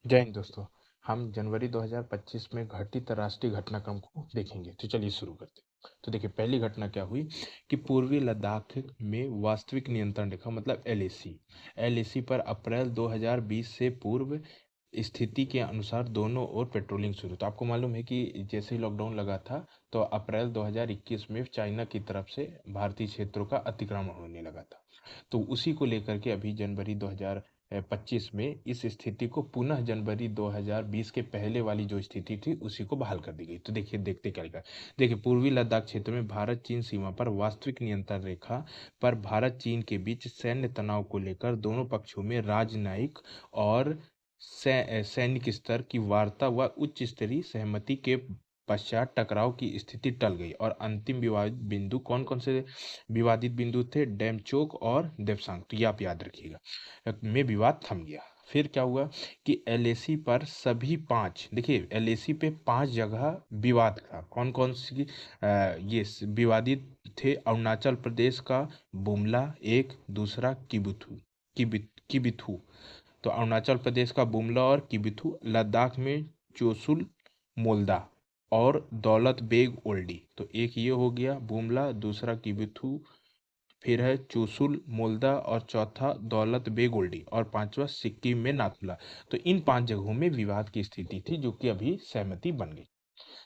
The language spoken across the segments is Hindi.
जय हिंद दोस्तों। हम जनवरी 2025 में घटित अंतर्राष्ट्रीय घटनाक्रम को देखेंगे। तो चलिए शुरू करते हैं। तो देखिए, पहली घटना क्या हुई कि पूर्वी लद्दाख में वास्तविक नियंत्रण रेखा मतलब एलएसी पर अप्रैल 2020 से पूर्व स्थिति के अनुसार दोनों ओर पेट्रोलिंग शुरू। तो आपको मालूम है कि जैसे ही लॉकडाउन लगा था तो अप्रैल 2021 में चाइना की तरफ से भारतीय क्षेत्रों का अतिक्रमण होने लगा था। तो उसी को लेकर के अभी जनवरी 2025 में इस स्थिति को पुनः जनवरी 2020 के पहले वाली जो स्थिति थी उसी को बहाल कर दी गई। तो देखिए, देखते क्या लिखा है। देखिए, पूर्वी लद्दाख क्षेत्र में भारत चीन सीमा पर वास्तविक नियंत्रण रेखा पर भारत चीन के बीच सैन्य तनाव को लेकर दोनों पक्षों में राजनयिक और सैनिक स्तर की वार्ता व उच्च स्तरीय सहमति के पश्चात टकराव की स्थिति टल गई और अंतिम विवादित बिंदु कौन कौन से विवादित बिंदु थे? डेमचोक और देवसांग। तो ये आप याद रखिएगा, में विवाद थम गया। फिर क्या हुआ कि एलएसी पर सभी पांच, देखिए एलएसी पे 5 जगह विवाद था। कौन कौन सी ये विवादित थे? अरुणाचल प्रदेश का बुमला एक, दूसरा किबिथू। तो अरुणाचल प्रदेश का बुमला और किबिथू, लद्दाख में चोसुल मोल्दा और दौलत बेग ओल्डी। तो एक ये हो गया बुमला, दूसरा किबिथू, फिर है चुशुल मोल्दा और चौथा दौलत बेग ओल्डी और पांचवा सिक्किम में नाथुला। तो इन 5 जगहों में विवाद की स्थिति थी जो कि अभी सहमति बन गई।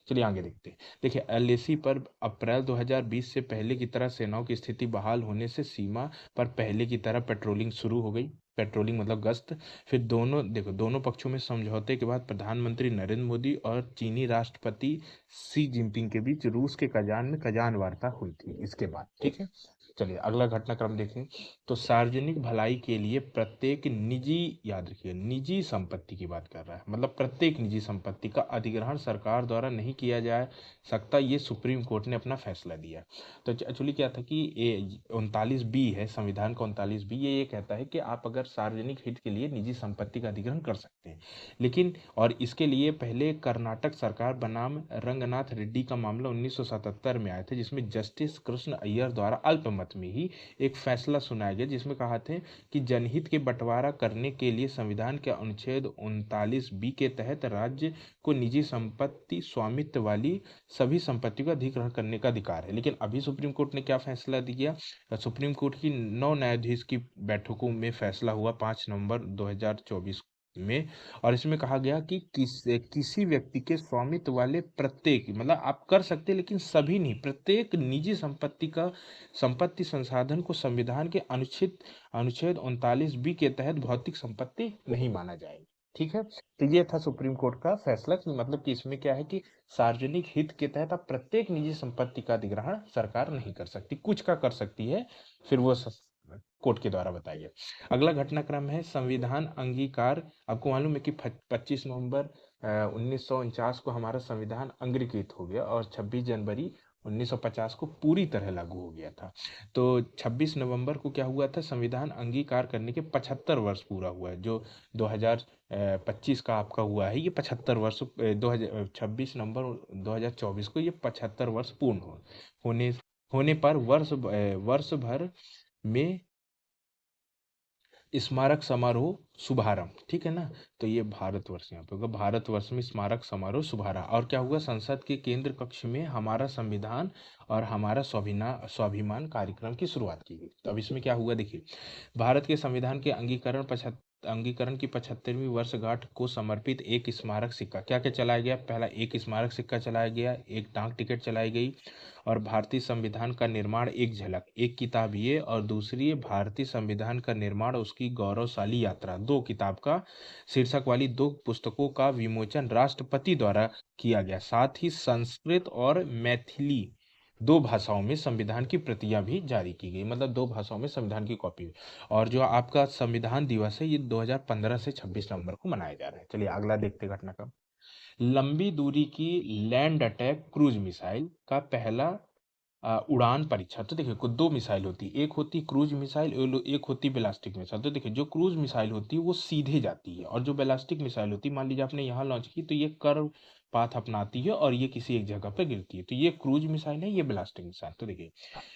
चलिए आगे देखते हैं। देखिए, एलएसी पर अप्रैल 2020 से पहले की तरह सेनाओं की स्थिति बहाल होने से सीमा पर पहले की तरह पेट्रोलिंग शुरू हो गई। पेट्रोलिंग मतलब गश्त। फिर दोनों पक्षों में समझौते के बाद प्रधानमंत्री नरेंद्र मोदी और चीनी राष्ट्रपति शी जिनपिंग के बीच रूस के कजान में कजान वार्ता हुई थी इसके बाद। ठीक है, चलिए अगला घटनाक्रम देखें। तो सार्वजनिक भलाई के लिए प्रत्येक निजी, याद रखिए निजी संपत्ति की बात कर रहा है, मतलब प्रत्येक निजी संपत्ति का अधिग्रहण सरकार द्वारा नहीं किया जा सकता, ये सुप्रीम कोर्ट ने अपना फैसला दिया। तो एक्चुअली क्या था कि ये 39 बी है, संविधान का 39 बी, ये कहता है कि आप अगर सार्वजनिक हित के लिए निजी संपत्ति का अधिग्रहण कर सकते हैं। लेकिन और इसके लिए पहले कर्नाटक सरकार बनाम रंगनाथ रेड्डी का मामला 1977 में आया था, जिसमें जस्टिस कृष्ण अय्यर द्वारा अल्पमत में ही एक फैसला सुनाया गया, जिसमें कहा थे कि जनहित के बंटवारा करने के लिए संविधान के अनुच्छेद 39 बी के तहत राज्य को निजी संपत्ति स्वामित्व वाली सभी संपत्ति का अधिग्रहण करने का अधिकार है। लेकिन अभी सुप्रीम कोर्ट ने क्या फैसला दिया? सुप्रीम कोर्ट की 9 न्यायाधीश की बैठकों में फैसला हुआ 5 नवंबर 2024 में, और इसमें कहा गया कि किसी व्यक्ति के स्वामित्व वाले प्रत्येक, मतलब आप कर सकते हैं लेकिन सभी नहीं, प्रत्येक निजी संपत्ति का संपत्ति संसाधन को संविधान के अनुच्छेद 39 बी के तहत भौतिक संपत्ति नहीं माना जाएगा। ठीक है, तो ये था सुप्रीम कोर्ट का फैसला कि मतलब कि इसमें क्या है कि सार्वजनिक हित के तहत आप प्रत्येक निजी संपत्ति का अधिग्रहण सरकार नहीं कर सकती, कुछ का कर सकती है, फिर वो कोर्ट के द्वारा बताया गया। अगला घटनाक्रम है संविधान अंगीकार। आपको मालूम है कि 25 नवंबर 1949 को हमारा संविधान अंगीकृत हो गया और 26 जनवरी 1950 को पूरी तरह लागू हो गया था। तो 26 नवंबर को क्या हुआ था? संविधान अंगीकार करने के 75 वर्ष पूरा हुआ है। जो 2025 का आपका हुआ है, ये 75 वर्ष, 26 नवंबर 2024 को ये 75 वर्ष पूर्ण होने होने पर वर्ष भर में स्मारक समारोह शुभारंभ। ठीक है ना, तो ये भारतवर्ष यहाँ पे होगा, भारतवर्ष में स्मारक समारोह शुभारंभ। और क्या हुआ? संसद के केंद्र कक्ष में हमारा संविधान और हमारा स्वाभिमान कार्यक्रम की शुरुआत की गई। तो अब इसमें क्या हुआ देखिए, भारत के संविधान के अंगीकरण की 75वीं वर्षगांठ को समर्पित एक स्मारक सिक्का क्या क्या चलाया गया? पहला एक स्मारक सिक्का चलाया गया, एक डाक टिकट चलाई गई, और भारतीय संविधान का निर्माण एक झलक, एक किताब ये, और दूसरी है भारतीय संविधान का निर्माण उसकी गौरवशाली यात्रा, 2 किताब का शीर्षक वाली 2 पुस्तकों का विमोचन राष्ट्रपति द्वारा किया गया। साथ ही संस्कृत और मैथिली 2 भाषाओं में संविधान की प्रतियां भी जारी की गई, मतलब 2 भाषाओं में संविधान की कॉपी। और जो आपका संविधान दिवस है ये 2015 से 26 नवंबर को मनाया जा रहा है। चलिए अगला देखते घटना का। लंबी दूरी की लैंड अटैक क्रूज मिसाइल का पहला उड़ान परीक्षा। तो देखिए कुछ दो मिसाइल होती है, एक होती क्रूज मिसाइल, एक होती बैलिस्टिक मिसाइल। तो देखिए जो क्रूज मिसाइल होती है वो सीधे जाती है, और जो बैलिस्टिक मिसाइल होती है, मान लीजिए आपने यहाँ लॉन्च की तो ये कर्व पाथ अपनाती है और ये किसी एक जगह पर गिरती है। तो ये क्रूज मिसाइल है, ये बैलिस्टिक मिसाइल। तो देखिए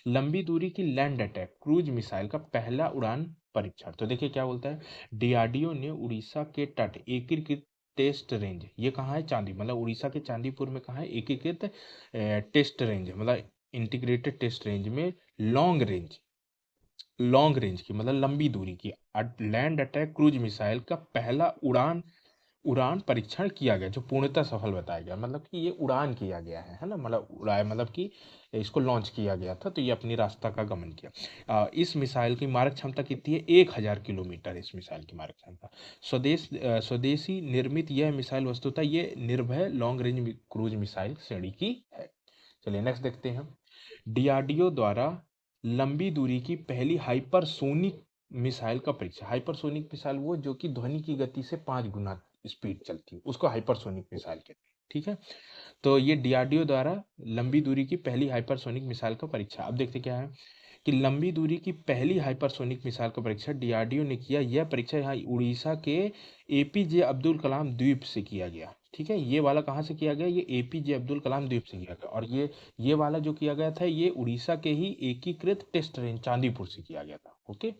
लंबी दूरी की लैंड अटैक क्रूज मिसाइल का पहला उड़ान परीक्षण। तो देखिए क्या बोलता है, डीआरडीओ ने उड़ीसा के तट एकीकृत टेस्ट रेंज, ये कहाँ है, चांदी, मतलब उड़ीसा के चांदीपुर में कहाँ है, एकीकृत टेस्ट रेंज, मतलब इंटीग्रेटेड टेस्ट रेंज में लॉन्ग रेंज की मतलब लंबी दूरी की लैंड अटैक क्रूज मिसाइल का पहला उड़ान परीक्षण किया गया, जो पूर्णतः सफल बताया गया। मतलब कि ये उड़ान किया गया है ना, मतलब उड़ाया, मतलब कि इसको लॉन्च किया गया था, तो ये अपनी रास्ता का गमन किया। इस मिसाइल की मारक क्षमता कितनी है, 1000 किलोमीटर इस मिसाइल की मारक क्षमता। स्वदेशी निर्मित यह मिसाइल वस्तुतः ये निर्भय लॉन्ग रेंज क्रूज मिसाइल श्रेणी की है। चलिए नेक्स्ट देखते हैं। डीआरडीओ द्वारा लंबी दूरी की पहली हाइपरसोनिक मिसाइल का परीक्षण। हाइपरसोनिक मिसाइल वो जो कि ध्वनि की गति से 5 गुना स्पीड चलती है, उसको हाइपरसोनिक मिसाइल कहते हैं। ठीक है, तो ये डीआरडीओ द्वारा लंबी दूरी की पहली हाइपरसोनिक मिसाइल का परीक्षा। अब देखते क्या है कि लंबी दूरी की पहली हाइपरसोनिक मिसाइल का परीक्षा डीआरडीओ ने किया। यह परीक्षा यहाँ उड़ीसा के एपीजे अब्दुल कलाम द्वीप से किया गया। ठीक है, ये वाला कहाँ से किया गया, ये एपीजे अब्दुल कलाम द्वीप से किया गया। और ये वाला जो किया गया था ये उड़ीसा के ही एकीकृत टेस्ट रेंज चांदीपुर से किया गया था। ओके,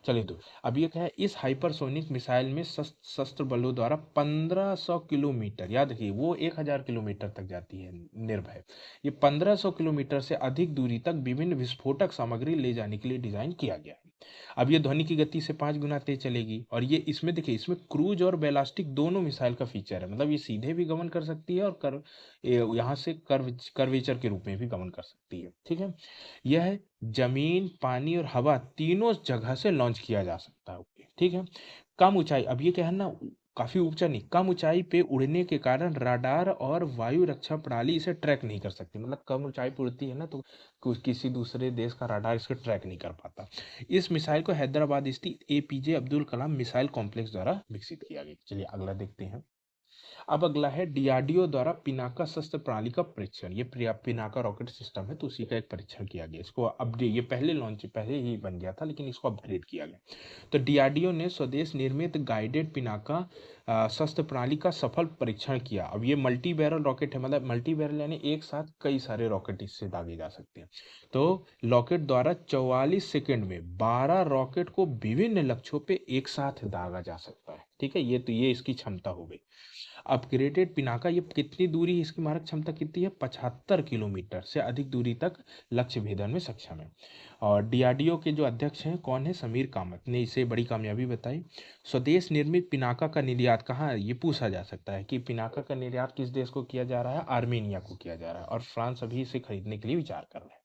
चलिए तो अब ये क्या है, इस हाइपरसोनिक मिसाइल में शस्त्र बलों द्वारा 1500 किलोमीटर, याद रखिए वो 1000 किलोमीटर तक जाती है निर्भय, ये 1500 किलोमीटर से अधिक दूरी तक विभिन्न विस्फोटक सामग्री ले जाने के लिए डिजाइन किया गया है। अब ये ध्वनि की गति से 5 गुना तेज चलेगी, और ये इसमें देखिए इसमें क्रूज और बैलास्टिक दोनों मिसाइल का फीचर है, मतलब ये सीधे भी गमन कर सकती है और यहाँ से कर्वेचर के रूप में भी गमन कर सकती है। ठीक है, यह जमीन, पानी और हवा तीनों जगह से लॉन्च किया जा सकता है। ओके, ठीक है, कम ऊंचाई, अब ये क्या है ना, काफी ऊंचा नहीं, कम ऊंचाई पे उड़ने के कारण रडार और वायु रक्षा प्रणाली इसे ट्रैक नहीं कर सकती। मतलब कम ऊंचाई पर उड़ती है ना, तो किसी दूसरे देश का रडार इसको ट्रैक नहीं कर पाता। इस मिसाइल को हैदराबाद स्थित APJ Abdul Kalam missile complex द्वारा विकसित किया गया। चलिए अगला देखते हैं। अब अगला है डीआरडीओ द्वारा पिनाका शस्त्र प्रणाली का परीक्षण। ये पिनाका रॉकेट सिस्टम है, तो उसी का एक परीक्षण किया गया। इसको अपडेट, ये पहले ही बन गया था लेकिन इसको अपग्रेड किया गया। तो डीआरडीओ ने स्वदेश निर्मित गाइडेड पिनाका शस्त्र प्रणाली का सफल परीक्षण किया। अब ये मल्टी बैरल रॉकेट है, मतलब मल्टी बैरल यानी एक साथ कई सारे रॉकेट इससे दागे जा सकते हैं। तो रॉकेट द्वारा 44 सेकंड में 12 रॉकेट को विभिन्न लक्ष्यों पे एक साथ दागा जा सकता है। ठीक है, ये इसकी क्षमता हो गई। अपग्रेडेड पिनाका, ये कितनी दूरी, इसकी मारक क्षमता कितनी है, 75 किलोमीटर से अधिक दूरी तक लक्ष्य भेदन में सक्षम है। और डीआरडीओ के जो अध्यक्ष हैं कौन है, समीर कामत ने इसे बड़ी कामयाबी बताई। स्वदेश निर्मित पिनाका का निर्यात कहाँ है, ये पूछा जा सकता है कि पिनाका का निर्यात किस देश को किया जा रहा है, आर्मेनिया को किया जा रहा है, और फ्रांस अभी इसे खरीदने के लिए विचार कर रहा है।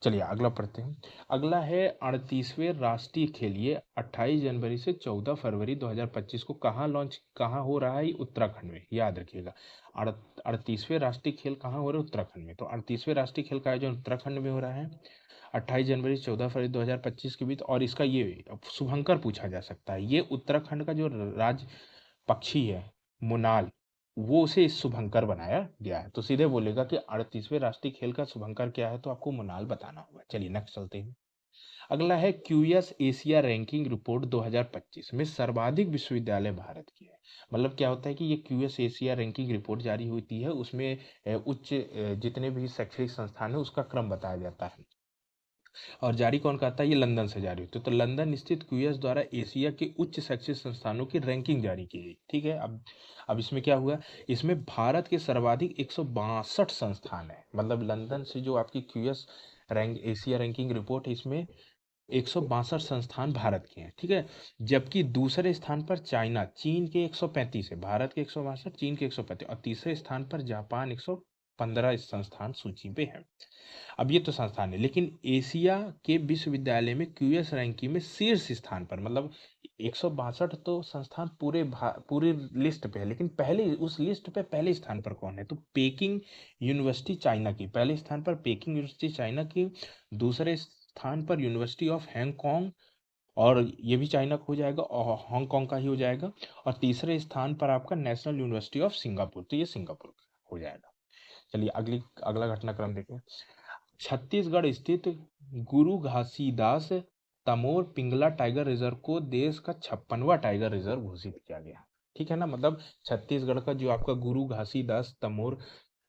चलिए अगला पढ़ते हैं। अगला है 38वें राष्ट्रीय खेल, ये 28 जनवरी से 14 फरवरी 2025 को कहाँ हो रहा है, उत्तराखंड में, याद रखिएगा। 38वें राष्ट्रीय खेल कहाँ हो रहे हैं, उत्तराखंड में। तो 38वें राष्ट्रीय खेल का आयोजन उत्तराखंड में हो रहा है 28 जनवरी से 14 फरवरी 2025 के बीच। और इसका ये शुभंकर पूछा जा सकता है, ये उत्तराखंड का जो राज पक्षी है मुनाल, वो उसे इस शुभंकर बनाया गया है। तो सीधे बोलेगा कि 38वें राष्ट्रीय खेल का शुभंकर क्या है, तो आपको मुनाल बताना होगा। चलिए नेक्स्ट चलते हैं। अगला है क्यूएस एशिया रैंकिंग रिपोर्ट 2025 में सर्वाधिक विश्वविद्यालय भारत की है। मतलब क्या होता है कि ये क्यूएस एशिया रैंकिंग रिपोर्ट जारी होती है, उसमें जितने भी शैक्षणिक संस्थान है उसका क्रम बताया जाता है। और जारी कौन करता है, ये लंदन से जारी होती है। तो लंदन स्थित क्यूएस द्वारा एशिया के उच्च शैक्षिक संस्थानों की रैंकिंग जारी की गई। ठीक है, अब इसमें क्या हुआ, इसमें भारत के सर्वाधिक 162 संस्थान है। मतलब लंदन से जो आपकी क्यूएस एशिया रैंकिंग रिपोर्ट है, इसमें 162 संस्थान भारत के हैं। ठीक है, जबकि दूसरे स्थान पर चीन के 135 है, भारत के 162, चीन के 135, और तीसरे स्थान पर जापान 115 संस्थान सूची पे है। अब ये तो संस्थान है, लेकिन एशिया के विश्वविद्यालय में क्यूएस रैंकिंग में शीर्ष स्थान पर, मतलब 162 तो संस्थान पूरे लिस्ट पे है, लेकिन पहले उस लिस्ट पे पहले स्थान पर कौन है, तो पेकिंग यूनिवर्सिटी चाइना की, पहले स्थान पर पेकिंग यूनिवर्सिटी चाइना की, दूसरे स्थान पर यूनिवर्सिटी ऑफ हांगकांग, और ये भी चाइना का हो जाएगा और हांगकांग का ही हो जाएगा, और तीसरे स्थान पर आपका नेशनल यूनिवर्सिटी ऑफ सिंगापुर, तो ये सिंगापुर का हो जाएगा। चलिए अगला घटनाक्रम देखें। छत्तीसगढ़ स्थित गुरु घासीदास तमोर पिंगला टाइगर रिजर्व को देश का 56वां टाइगर रिजर्व घोषित किया गया। ठीक है ना, मतलब छत्तीसगढ़ का जो आपका गुरु घासीदास तमोर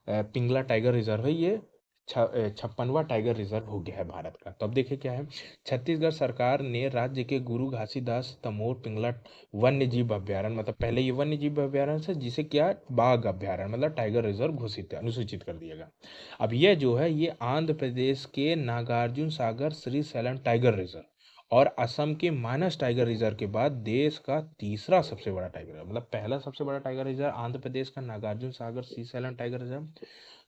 पिंगला टाइगर रिजर्व है, ये 56वां टाइगर रिजर्व हो गया है भारत का। तो अब देखिए क्या है, छत्तीसगढ़ सरकार ने राज्य के गुरु घासीदास तमोर पिंगला वन्य जीव अभ्यारण्य, मतलब पहले ये वन्य जीव अभ्यारण्य से, जिसे क्या बाघ अभ्यारण्य मतलब टाइगर रिजर्व घोषित अनुसूचित कर दिया गया। अब यह जो है ये आंध्र प्रदेश के Nagarjuna Sagar Shri slam tiger reserve और असम के मानस टाइगर रिजर्व के बाद देश का तीसरा सबसे बड़ा टाइगर रिजर्व, मतलब पहला सबसे बड़ा टाइगर रिजर्व आंध्र प्रदेश का Nagarjuna Sagar Shri slam tiger reserve,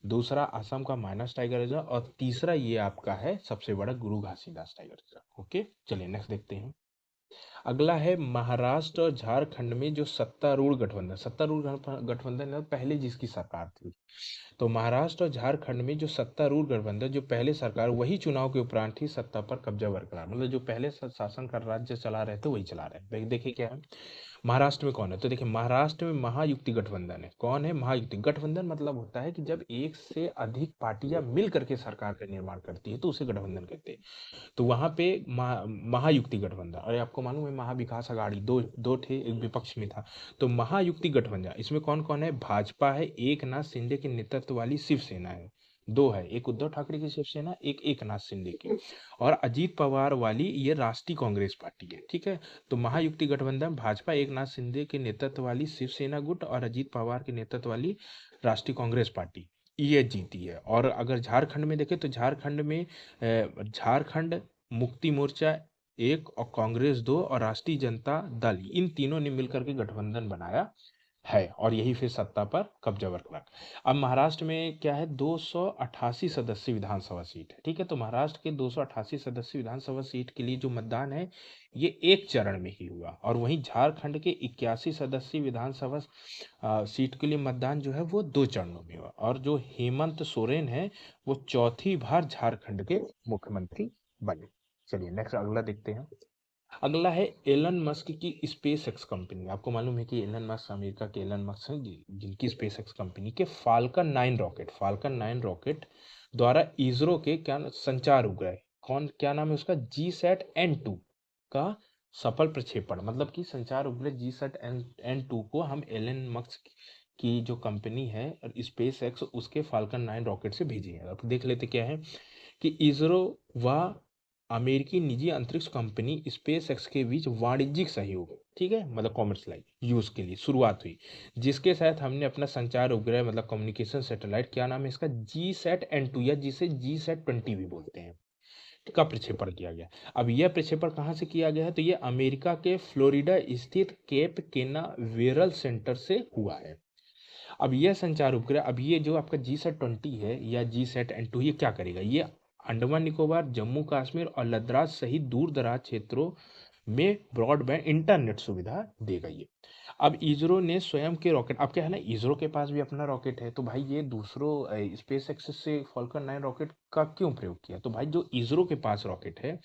दूसरा असम का मानस टाइगर रिजर्व और तीसरा ये आपका है सबसे बड़ा गुरु घासीदास टाइगर रिजर्व। ओके, चलिए नेक्स्ट देखते हैं। अगला है महाराष्ट्र और झारखंड में जो सत्तारूढ़ गठबंधन, सत्तारूढ़ गठबंधन है पहले जिसकी सरकार थी, तो महाराष्ट्र और झारखंड में जो सत्तारूढ़ गठबंधन जो पहले सरकार वही चुनाव के उपरांत ही सत्ता पर कब्जा बरकरार, मतलब जो पहले शासन कर राज्य चला रहे थे वही चला रहे। देखिए क्या है, महाराष्ट्र में कौन है, तो देखिए महाराष्ट्र में महायुति गठबंधन है। कौन है महायुति गठबंधन, मतलब होता है कि जब एक से अधिक पार्टियां मिल करके सरकार का निर्माण करती है तो उसे गठबंधन कहते हैं। तो वहां पे महायुक्ति गठबंधन, अरे आपको मालूम है महाविकास अघाड़ी दो दो थे, एक विपक्ष में था। तो महायुक्ति गठबंधन इसमें कौन कौन है, भाजपा है, एक नाथ शिंदे के नेतृत्व वाली शिवसेना है, दो है, एक उद्धव ठाकरे की शिवसेना, एक एकनाथ शिंदे की, और अजीत पवार वाली ये राष्ट्रीय कांग्रेस पार्टी है। ठीक है, तो महायुक्ति गठबंधन भाजपा एकनाथ शिंदे के नेतृत्व वाली शिवसेना गुट और अजीत पवार के नेतृत्व वाली राष्ट्रीय कांग्रेस पार्टी ये जीती है। और अगर झारखंड में देखें तो झारखंड में झारखंड मुक्ति मोर्चा एक और कांग्रेस दो और राष्ट्रीय जनता दल, इन तीनों ने मिलकर के गठबंधन बनाया है और यही फिर सत्ता पर कब्जा बरकरार। अब महाराष्ट्र में क्या है, 288 सदस्य विधानसभा सीट है। ठीक है, तो महाराष्ट्र के 288 सदस्य विधानसभा सीट के लिए जो मतदान है ये एक चरण में ही हुआ, और वहीं झारखंड के 81 सदस्य विधानसभा सीट के लिए मतदान जो है वो 2 चरणों में हुआ, और जो हेमंत सोरेन है वो चौथी बार झारखंड के मुख्यमंत्री बने। चलिए नेक्स्ट अगला देखते हैं। अगला है एलन मस्क की स्पेस एक्स कंपनी। आपको मालूम है कि एलन मस्क अमेरिका के एलन मस्क हैं जिनकी स्पेस एक्स कंपनी के फाल्कन 9 रॉकेट द्वारा इसरो के क्या संचार उपग्रह, कौन क्या नाम है उसका, GSAT-N2 का सफल प्रक्षेपण, मतलब कि संचार उपग्रह GSAT-N2 को हम एलन मस्क की जो कंपनी है स्पेस एक्स उसके फाल्कन 9 रॉकेट से भेजे हैं। अब देख लेते क्या है कि इसरो व अमेरिकी निजी अंतरिक्ष कंपनी स्पेस एक्स के बीच वाणिज्यिक सहयोग, ठीक है, मतलब कॉमर्शियलाइज यूज के लिए शुरुआत हुई, जिसके साथ हमने अपना संचार उपग्रह मतलब कम्युनिकेशन सैटेलाइट, क्या नाम है इसका, GSAT-N2 या जिसे GSAT-20 भी बोलते हैं, का प्रक्षेपण किया गया। अब यह प्रक्षेपण कहाँ से किया गया है, तो यह अमेरिका के फ्लोरिडा स्थित केप केनावेरल सेंटर से हुआ है। अब यह संचार उपग्रह, अब ये जो आपका GSAT-20 है या GSAT-N2 ये क्या करेगा, ये अंडमान निकोबार, जम्मू कश्मीर और लद्दाख सहित दूर दराज क्षेत्रों में ब्रॉडबैंड इंटरनेट सुविधा देगा ये। अब इसरो ने स्वयं के रॉकेट, अब क्या है ना, इसरो के पास भी अपना रॉकेट है, तो भाई ये दूसरों स्पेस एक्स से फाल्कन 9 रॉकेट का क्यों प्रयोग किया, तो भाई जो इसरो के पास रॉकेट है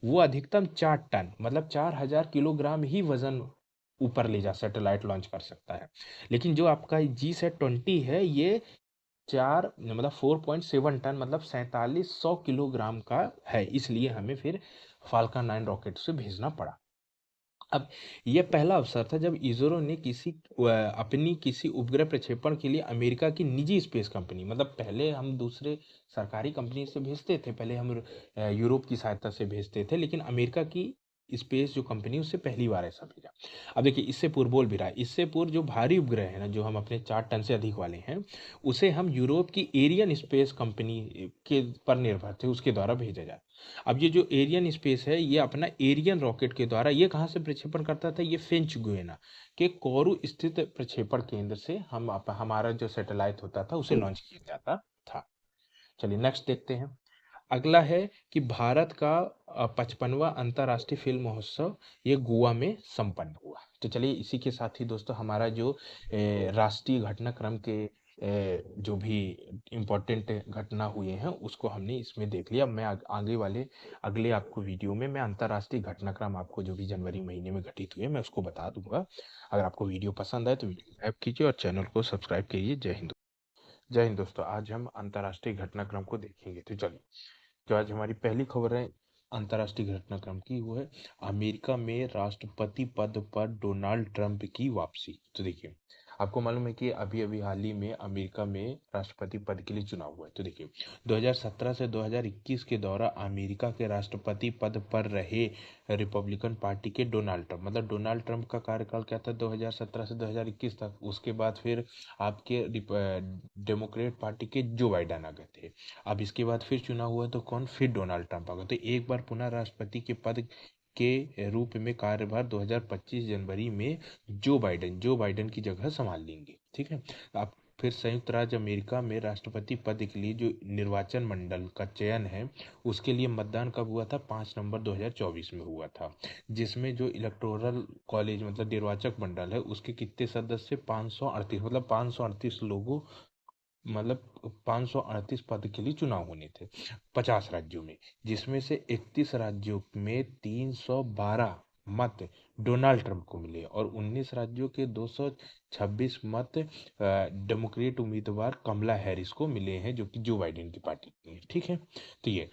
वो अधिकतम 4 टन मतलब 4000 किलोग्राम ही वजन ऊपर ले जा सैटेलाइट लॉन्च कर सकता है, लेकिन जो आपका GSAT-20 है ये 4 मतलब 4.7 टन मतलब 4700 किलोग्राम का है, इसलिए हमें फिर फाल्कन 9 रॉकेट से भेजना पड़ा। अब यह पहला अवसर था जब इसरो ने अपनी किसी उपग्रह प्रक्षेपण के लिए अमेरिका की निजी स्पेस कंपनी, मतलब पहले हम दूसरे सरकारी कंपनी से भेजते थे, पहले हम यूरोप की सहायता से भेजते थे, लेकिन अमेरिका की स्पेस जो कंपनी उससे पहली बार ऐसा भेजा। अब देखिए इससे पूर्व बोल भी रहा है, इससे पूर्व जो भारी उपग्रह है ना जो हम अपने 4 टन से अधिक वाले हैं उसे हम यूरोप की एरियन स्पेस कंपनी के पर निर्भर थे, उसके द्वारा भेजा जाए। अब ये जो एरियन स्पेस है ये अपना एरियन रॉकेट के द्वारा ये कहाँ से प्रक्षेपण करता था, ये फिंच गुयेना के कोरू स्थित प्रक्षेपण केंद्र से हमारा जो सैटेलाइट होता था उसे लॉन्च किया जाता था। चलिए नेक्स्ट देखते हैं। अगला है कि भारत का 55वां अंतर्राष्ट्रीय फिल्म महोत्सव ये गोवा में संपन्न हुआ। तो चलिए इसी के साथ ही दोस्तों हमारा जो राष्ट्रीय घटनाक्रम के जो भी इम्पोर्टेंट घटना हुए हैं उसको हमने इसमें देख लिया। मैं आगे वाले अगले आपको वीडियो में मैं अंतर्राष्ट्रीय घटनाक्रम आपको जो भी जनवरी महीने में घटित हुए मैं उसको बता दूंगा। अगर आपको वीडियो पसंद आए तो वीडियो को लाइक कीजिए और चैनल को सब्सक्राइब कीजिए। जय हिंद। जय हिंद दोस्तों, आज हम अंतर्राष्ट्रीय घटनाक्रम को देखेंगे। तो चलिए, जो आज हमारी पहली खबर है अंतर्राष्ट्रीय घटनाक्रम की, वो है अमेरिका में राष्ट्रपति पद पर डोनाल्ड ट्रंप की वापसी। तो देखिए, आपको मालूम है कि अभी अभी हाल ही में अमेरिका में राष्ट्रपति पद के लिए चुनाव हुआ है। तो देखिए, 2017 से 2021 के दौरान अमेरिका के राष्ट्रपति पद पर रहे रिपब्लिकन पार्टी के डोनाल्ड ट्रंप, मतलब डोनाल्ड ट्रंप का कार्यकाल क्या था 2017 से 2021 तक। उसके बाद फिर आपके डेमोक्रेट पार्टी के जो बाइडेन आ गए थे। अब इसके बाद फिर चुनाव हुआ तो कौन, फिर डोनाल्ड ट्रंप आ गए। तो एक बार पुनः राष्ट्रपति के पद के रूप में कार्यभार 2025 जनवरी में जो बाइडेन की जगह संभाल लेंगे। ठीक है। अब फिर संयुक्त राज्य अमेरिका में राष्ट्रपति पद के लिए जो निर्वाचन मंडल का चयन है, उसके लिए मतदान कब हुआ था, 5 नवंबर 2024 में हुआ था। जिसमें जो इलेक्टोरल कॉलेज मतलब निर्वाचक मंडल है, उसके कितने सदस्य, 538, मतलब 538 लोगों, मतलब 538 पद के लिए चुनाव होने थे 50 राज्यों में। जिसमें से 31 राज्यों में 312 मत डोनाल्ड ट्रंप को मिले और 19 राज्यों के 226 मत डेमोक्रेट उम्मीदवार कमला हैरिस को मिले हैं, जो कि जो बाइडेन की पार्टी की है। ठीक है। तो ये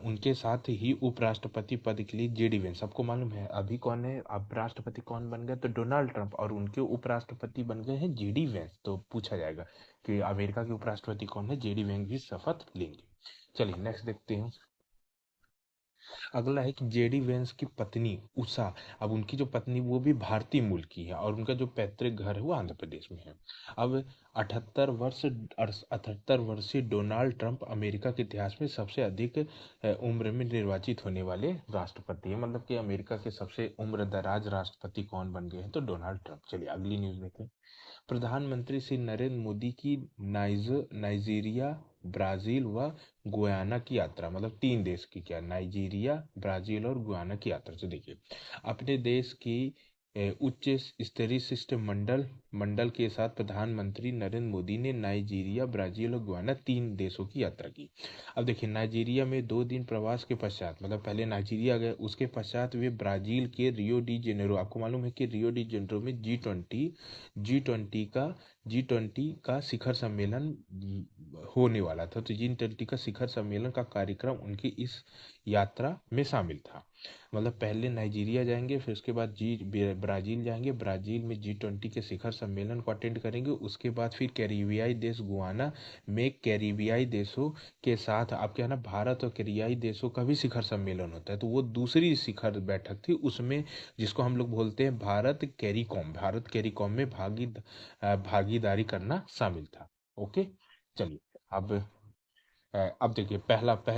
उनके साथ ही उपराष्ट्रपति पद के लिए जेडी वेंस, आपको मालूम है अभी कौन है, अब राष्ट्रपति कौन बन गया, तो डोनाल्ड ट्रंप, और उनके उपराष्ट्रपति बन गए हैं जेडी वेंस। तो पूछा जाएगा कि अमेरिका के उपराष्ट्रपति कौन है, जेडी वेंस भी शपथ लेंगे। चलिए नेक्स्ट देखते हैं। अगला है कि जेडी वेंस की पत्नी उषा, अब उनकी जो पत्नी वो भी भारतीय मूल की है और उनका जो पैतृक घर है वो आंध्र प्रदेश में है। अब 78 वर्षीय डोनाल्ड ट्रंप अमेरिका के इतिहास में सबसे अधिक उम्र में निर्वाचित होने वाले राष्ट्रपति है। मतलब कि अमेरिका के सबसे उम्र दराज राष्ट्रपति कौन बन गए हैं, तो डोनाल्ड ट्रंप। चलिए अगली न्यूज देखें। प्रधानमंत्री श्री नरेंद्र मोदी की नाइजीरिया, ब्राजील व गुयाना की यात्रा, मतलब 3 देश की, क्या, नाइजीरिया, ब्राजील और गुयाना की यात्रा। से देखिए, अपने देश की उच्च स्तरीय शिष्टमंडल मंडल के साथ प्रधानमंत्री नरेंद्र मोदी ने नाइजीरिया, ब्राजील और गुयाना 3 देशों की यात्रा की। अब देखिए, नाइजीरिया में 2 दिन प्रवास के पश्चात, मतलब पहले नाइजीरिया गए, उसके पश्चात वे ब्राजील के रियो डी जेनेरो, आपको मालूम है कि रियो डी जेनेरो में जी ट्वेंटी का शिखर सम्मेलन होने वाला था। तो जी 20 का शिखर सम्मेलन का कार्यक्रम उनकी इस यात्रा में शामिल था। मतलब पहले नाइजीरिया जाएंगे, फिर उसके बाद ब्राजील जाएंगे, ब्राजील में जी 20 के शिखर सम्मेलन को अटेंड करेंगे। उसके बाद फिर कैरिबियाई देश गुआना में कैरिबियाई देशों के साथ आपके यहाँ ना भारत और कैरिबियाई देशों का भी शिखर सम्मेलन होता है। तो वो दूसरी शिखर बैठक थी उसमें, जिसको हम लोग बोलते हैं भारत कैरिकॉम में भागीदारी करना शामिल था। ओके। चलिए, अब अब देखिए,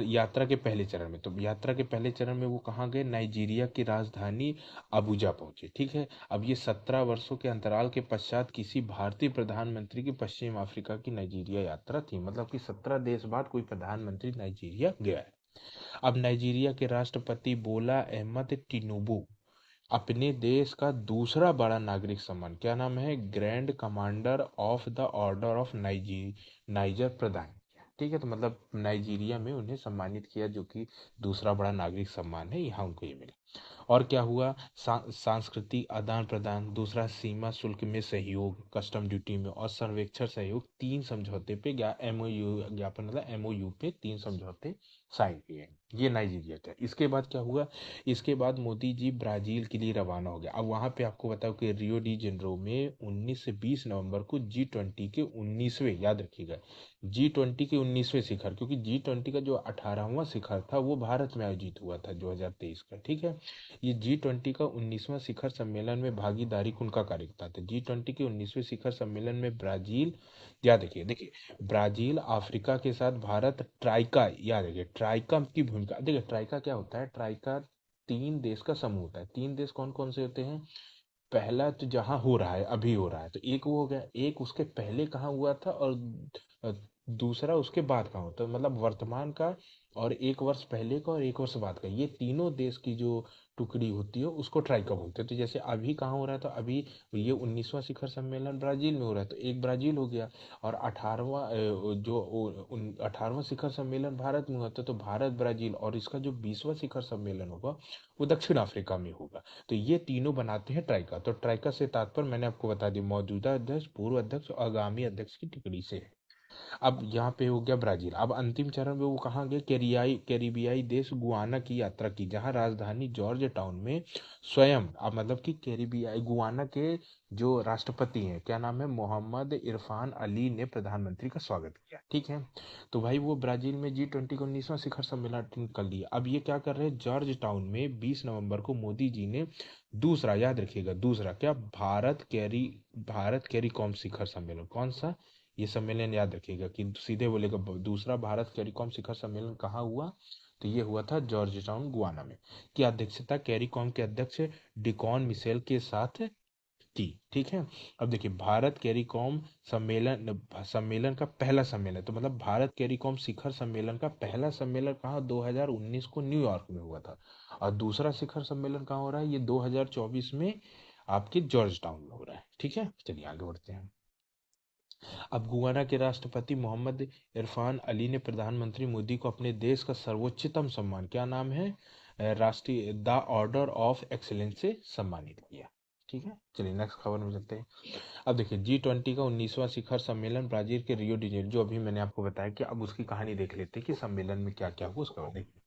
यात्रा के पहले चरण में, तो यात्रा के पहले चरण में वो कहाँ गए, नाइजीरिया की राजधानी अबुजा पहुंचे। ठीक है। अब ये 17 वर्षों के अंतराल के पश्चात किसी भारतीय प्रधानमंत्री की पश्चिम अफ्रीका की नाइजीरिया यात्रा थी। मतलब कि 17 देश बाद कोई प्रधानमंत्री नाइजीरिया गया है। अब नाइजीरिया के राष्ट्रपति बोला अहमद टिनुबू अपने देश का दूसरा बड़ा नागरिक सम्मान, क्या नाम है, grand commander of the order of niger प्रदान किया। ठीक है। तो मतलब नाइजीरिया में उन्हें सम्मानित किया, जो कि दूसरा बड़ा नागरिक सम्मान है, यहाँ उनको ये मिला। और क्या हुआ, सांस्कृतिक आदान प्रदान, दूसरा सीमा शुल्क में सहयोग, कस्टम ड्यूटी में, और सर्वेक्षण सहयोग, 3 समझौते पे एमओयू ज्ञापन, मतलब एमओयू पे 3 समझौते साइन किए हैं। ये नाइजीरिया था। इसके बाद क्या हुआ, इसके बाद मोदी जी ब्राजील के लिए रवाना हो गया। अब वहां पे आपको बताओ कि रियो डी जेनेरो में 19 से 20 नवंबर को जी 20 के 19वें, याद रखिएगा, जी 20 के 19वें शिखर, क्योंकि जी 20 का जो 18वां शिखर था वो भारत में आयोजित हुआ था 2023 का। ठीक है। ये जी 20 का 19वां शिखर सम्मेलन में भागीदारी उनका कार्यक्रम था। जी 20 के 19वें शिखर सम्मेलन में ब्राजील, याद रखिए, देखिए, ब्राजील, अफ्रीका के साथ भारत, ट्राइका, याद रखिए, ट्राइका की भूमिका। देखिए, ट्राइका क्या होता है, ट्राइका 3 देश का समूह होता है। 3 देश कौन कौन से होते हैं, पहला तो जहाँ हो रहा है, अभी हो रहा है, तो एक वो हो गया, एक उसके पहले कहाँ हुआ था, और अ, दूसरा उसके बाद कहाँ होता है, मतलब वर्तमान का, और 1 वर्ष पहले का और 1 वर्ष बाद का, ये तीनों देश की जो टुकड़ी होती है उसको ट्राइका बोलते हैं। तो जैसे अभी कहाँ हो रहा है, तो अभी ये 19वां शिखर सम्मेलन ब्राजील में हो रहा है, तो एक ब्राजील हो गया। और 18वां शिखर सम्मेलन भारत में होता है, तो भारत ब्राजील, और इसका जो 20वां शिखर सम्मेलन होगा वो दक्षिण अफ्रीका में होगा। तो ये तीनों बनाते हैं ट्राइका। तो ट्राइका से तात्पर्य मैंने आपको बता दी, मौजूदा अध्यक्ष, पूर्व अध्यक्ष और आगामी अध्यक्ष की टिप्पणी से है। अब यहाँ पे हो गया ब्राजील। अब अंतिम चरण में वो कहाँ गए, कैरिबियाई देश गुआना की यात्रा की, जहाँ राजधानी जॉर्ज टाउन में स्वयं, अब मतलब कि कैरिबियाई गुआना के जो राष्ट्रपति हैं, क्या नाम है, मोहम्मद इरफान अली ने प्रधानमंत्री का स्वागत किया। ठीक है, तो भाई वो ब्राजील में G20 का 19वां शिखर सम्मेलन अटेंड कर लिया। अब ये क्या कर रहे हैं, जॉर्ज टाउन में 20 नवंबर को मोदी जी ने दूसरा, याद रखिएगा दूसरा क्या, भारत कैरी कॉम शिखर सम्मेलन, कौन सा, ये सम्मेलन याद रखिएगा कि सीधे बोलेगा दूसरा भारत कैरिकॉम शिखर सम्मेलन कहाँ हुआ, तो ये हुआ था जॉर्ज टाउन गुआना में, की अध्यक्षता कैरिकॉम के अध्यक्ष डिकॉन मिशेल के साथ की। ठीक है, अब देखिए भारत कैरिकॉम सम्मेलन, सम्मेलन का पहला सम्मेलन, तो मतलब भारत कैरिकॉम शिखर सम्मेलन का पहला सम्मेलन कहाँ, 2019 को न्यूयॉर्क में हुआ था, और दूसरा शिखर सम्मेलन कहाँ हो रहा है, ये 2024 में आपके जॉर्ज टाउन में हो रहा है। ठीक है, चलिए आगे बढ़ते हैं। अब गुयाना के राष्ट्रपति मोहम्मद इरफान अली ने प्रधानमंत्री मोदी को अपने देश का सर्वोच्चतम सम्मान, क्या नाम है, राष्ट्रीय द ऑर्डर ऑफ एक्सीलेंस से सम्मानित किया। ठीक है, चलिए नेक्स्ट खबर में चलते हैं। अब देखिए G20 का 19वां शिखर सम्मेलन ब्राजील के रियो डी जेनेरो, जो अभी मैंने आपको बताया कि अब उसकी कहानी देख लेते हैं कि सम्मेलन में क्या क्या हुआ, उसका देखिए।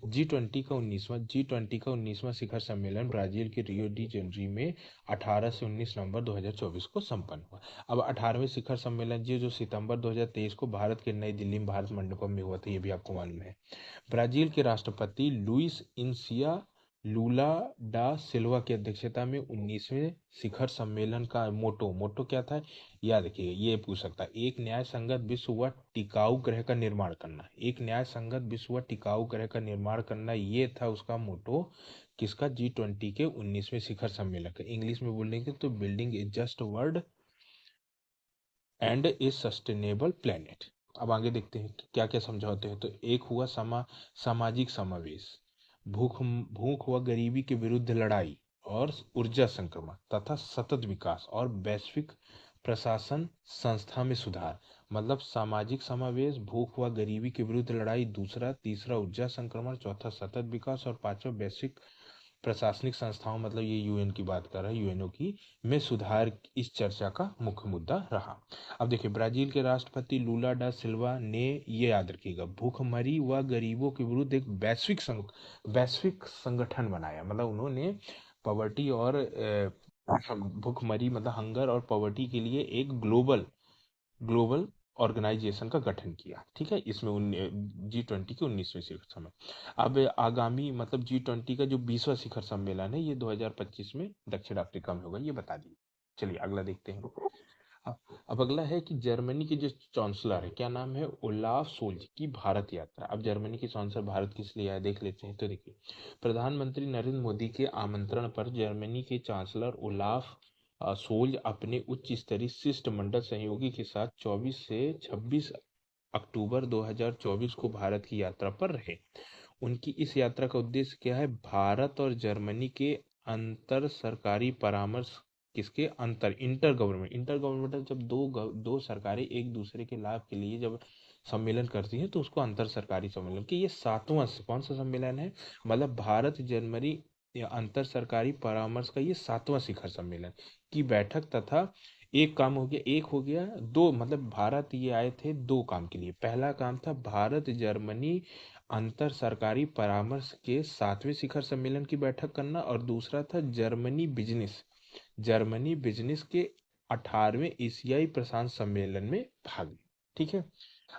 जी ट्वेंटी का 19वां शिखर सम्मेलन ब्राजील के रियो डी जेनेरो में 18 से 19 नवंबर 2024 को संपन्न हुआ। अब 18वें शिखर सम्मेलन जी जो सितंबर 2023 को भारत के नई दिल्ली में भारत मंडपम में हुआ था, ये भी आपको मालूम है। ब्राजील के राष्ट्रपति लुइस इनसिया लूला डा सिल्वा की अध्यक्षता में 19वें शिखर सम्मेलन का मोटो, मोटो क्या था, याद रखिएगा, ये पूछ सकता है, एक न्याय संगत विश्व व टिकाऊ ग्रह का निर्माण करना, एक न्याय संगत विश्व व टिकाऊ ग्रह का निर्माण करना, ये था उसका मोटो, किसका, G20 के 19वें शिखर सम्मेलन का। इंग्लिश में बोलेंगे तो building A just world and A sustainable planet. अब आगे देखते हैं कि क्या क्या समझौते हैं। तो एक हुआ सामाजिक समावेश, भूख भूख व गरीबी के विरुद्ध लड़ाई और ऊर्जा संक्रमण तथा सतत विकास और वैश्विक प्रशासन संस्था में सुधार, मतलब सामाजिक समावेश, भूख व गरीबी के विरुद्ध लड़ाई, दूसरा, तीसरा ऊर्जा संक्रमण, चौथा सतत विकास और पांचवा वैश्विक प्रशासनिक संस्थाओं, मतलब ये यूएन की बात कर रहा है, यूएनओ की, में सुधार इस चर्चा का मुख्य मुद्दा रहा। अब देखिए ब्राजील के राष्ट्रपति लूला डा सिल्वा ने, ये याद रखिएगा, भूखमरी व गरीबों के विरुद्ध एक वैश्विक संगठन बनाया, मतलब उन्होंने पॉवर्टी और भूखमरी मतलब हंगर और पॉवर्टी के लिए एक ग्लोबल ग्लोबल ऑर्गेनाइजेशन का गठन किया। ठीक है, इसमें G20 के 19वें शिखर सम्मेलन। अब आगामी मतलब G20 का जो 20वां शिखर सम्मेलन है, ये 2025 में दक्षिण अफ्रीका में होगा, ये बता दी। चलिए अगला देखते हैं। अब अगला है कि जर्मनी के जो चांसलर है, क्या नाम है, ओलाफ सोल्ज की भारत यात्रा। अब जर्मनी के चांसलर भारत किस लिए आए देख लेते हैं। तो देखिए प्रधानमंत्री नरेंद्र मोदी के आमंत्रण पर जर्मनी के चांसलर ओलाफ सोल्ज अपने उच्च स्तरीय शिष्टमंडल सहयोगी के साथ 24 से 26 अक्टूबर 2024 को भारत की यात्रा पर रहे। उनकी इस यात्रा का उद्देश्य क्या है, भारत और जर्मनी के अंतर सरकारी परामर्श, किसके अंतर, इंटर गवर्नमेंटल, जब दो सरकारें एक दूसरे के लाभ के लिए जब सम्मेलन करती हैं तो उसको अंतर सरकारी सम्मेलन, कि ये 7वां कौन सा सम्मेलन है, मतलब भारत जर्मनी या अंतर सरकारी परामर्श का ये 7वां शिखर सम्मेलन की बैठक, तथा एक काम हो गया, एक हो गया, दो मतलब भारत ये आए थे दो काम के लिए। पहला काम था भारत जर्मनी अंतर सरकारी परामर्श के 7वें शिखर सम्मेलन की बैठक करना, और दूसरा था जर्मनी बिजनेस के 18वें एशियाई प्रशांत सम्मेलन में भाग लेना। ठीक है,